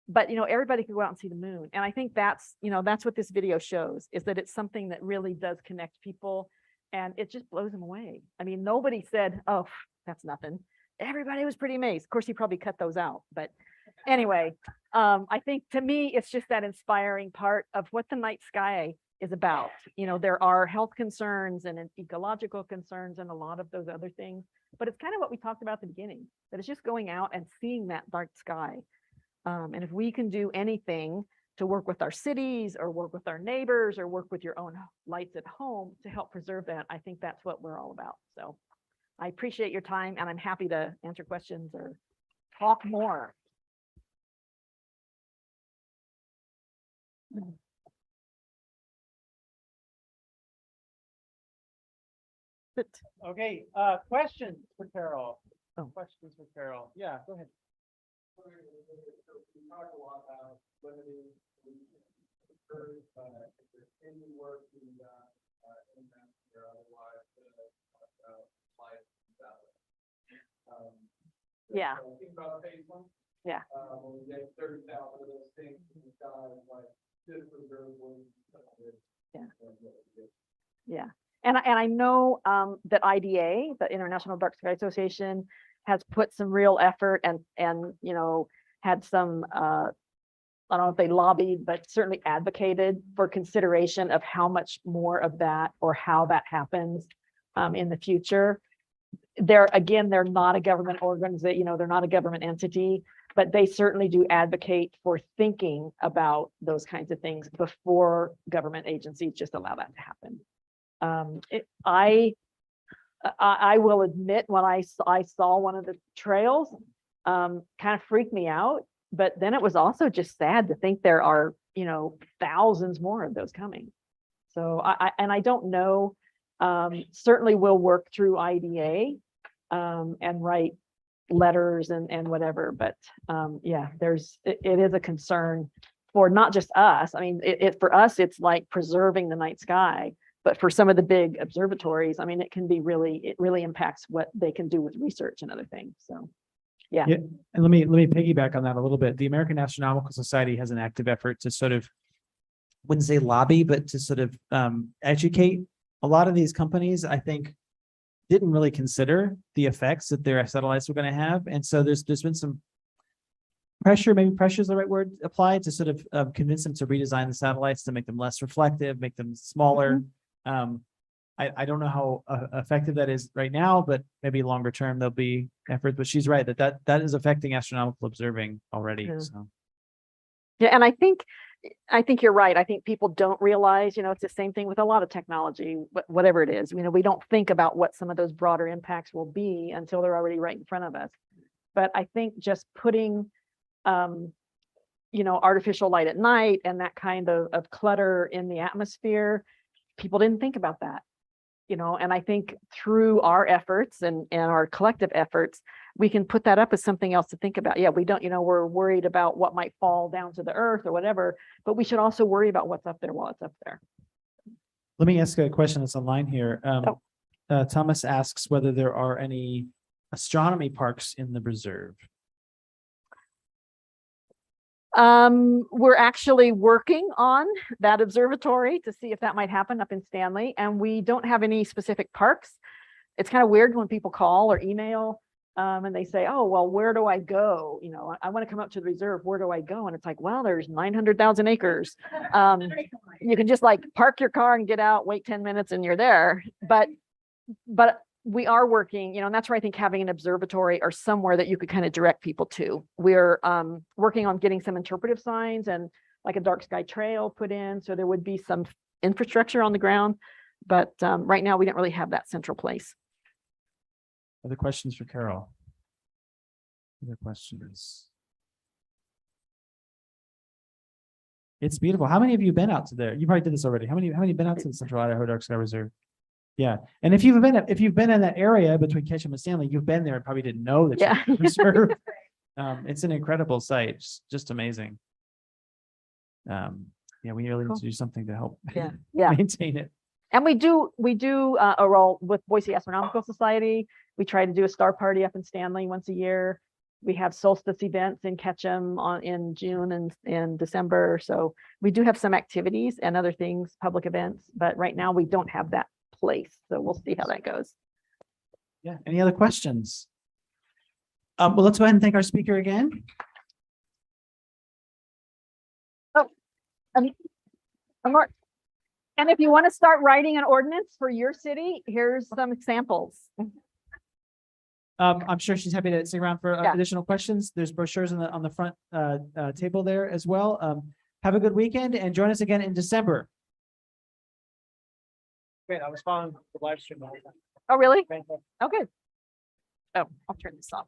But, everybody can go out and see the moon. And I think that's what this video shows is that it's something that really does connect people and it just blows them away. I mean, nobody said, oh, that's nothing. Everybody was pretty amazed. Of course, he probably cut those out. But anyway, I think to me, it's just that inspiring part of what the night sky is about. There are health concerns and ecological concerns and a lot of those other things. But it's kind of what we talked about at the beginning, that it's just going out and seeing that dark sky. And if we can do anything to work with our cities or work with our neighbors or work with your own lights at home to help preserve that, I think that's what we're all about. So I appreciate your time and I'm happy to answer questions or talk more. But Okay, questions for Carol? Oh. Questions for Carol? Yeah, go ahead. yeah. Yeah. Yeah. And I know that IDA, the International Dark Sky Association, has put some real effort and had some I don't know if they lobbied, but certainly advocated for consideration of how much more of that or how that happens in the future. They're not a government organization, they're not a government entity, but they certainly do advocate for thinking about those kinds of things before government agencies just allow that to happen. I will admit when I saw one of the trails, kind of freaked me out, but then it was also just sad to think there are, thousands more of those coming. So I don't know, certainly we'll work through IDA and write letters and whatever, but yeah, it is a concern for not just us. I mean, for us, it's like preserving the night sky. But for some of the big observatories, I mean, it really impacts what they can do with research and other things. So, yeah. And let me piggyback on that a little bit. The American Astronomical Society has an active effort to sort of, wouldn't say lobby, but to sort of educate a lot of these companies. I think didn't really consider the effects that their satellites were going to have, and so there's been some pressure, maybe pressure is the right word, applied to sort of convince them to redesign the satellites to make them less reflective, make them smaller. I don't know how effective that is right now, but maybe longer term there'll be efforts. But she's right that is affecting astronomical observing already. Yeah. So Yeah, and I think you're right. I think people don't realize, it's the same thing with a lot of technology, whatever it is. We don't think about what some of those broader impacts will be until they're already right in front of us. But I think just putting, artificial light at night and that kind of clutter in the atmosphere, people didn't think about that. And I think through our efforts and our collective efforts, we can put that up as something else to think about. Yeah, we don't, we're worried about what might fall down to the earth or whatever, but we should also worry about what's up there while it's up there. let me ask a question that's online here. Thomas asks whether there are any astronomy parks in the reserve. We're actually working on that observatory to see if that might happen up in Stanley, and we don't have any specific parks. It's kind of weird when people call or email and they say, oh, well, where do I go? I want to come up to the reserve. Where do I go? And it's like, well, there's 900,000 acres. You can just like park your car and get out, wait 10 minutes and you're there. But we are working, and that's where I think having an observatory or somewhere that you could kind of direct people to. We're working on getting some interpretive signs and like a dark sky trail put in. So there would be some infrastructure on the ground. But right now we don't really have that central place. Other questions for Carol? Other questions? It's beautiful. How many of you been out to there? You probably did this already. How many been out to the Central Idaho Dark Sky Reserve? Yeah, and if you've been in that area between Ketchum and Stanley, you've been there and probably didn't know that Yeah. you're in the reserve. It's an incredible site, just amazing. Yeah, we really need Cool. to do something to help Yeah, yeah. maintain it. And we do a role with Boise Astronomical Society. We try to do a star party up in Stanley once a year. We have solstice events in Ketchum in June and December. So we do have some activities and other things, public events, but right now we don't have that place. So we'll see how that goes. Yeah. Any other questions? Well, let's go ahead and thank our speaker again. And if you want to start writing an ordinance for your city, here's some examples. I'm sure she's happy to stick around for Yeah. additional questions. There's brochures on the front table there as well. Have a good weekend and join us again in December. Great, I was following the live stream. Oh, really? Oh, good. Oh, I'll turn this off.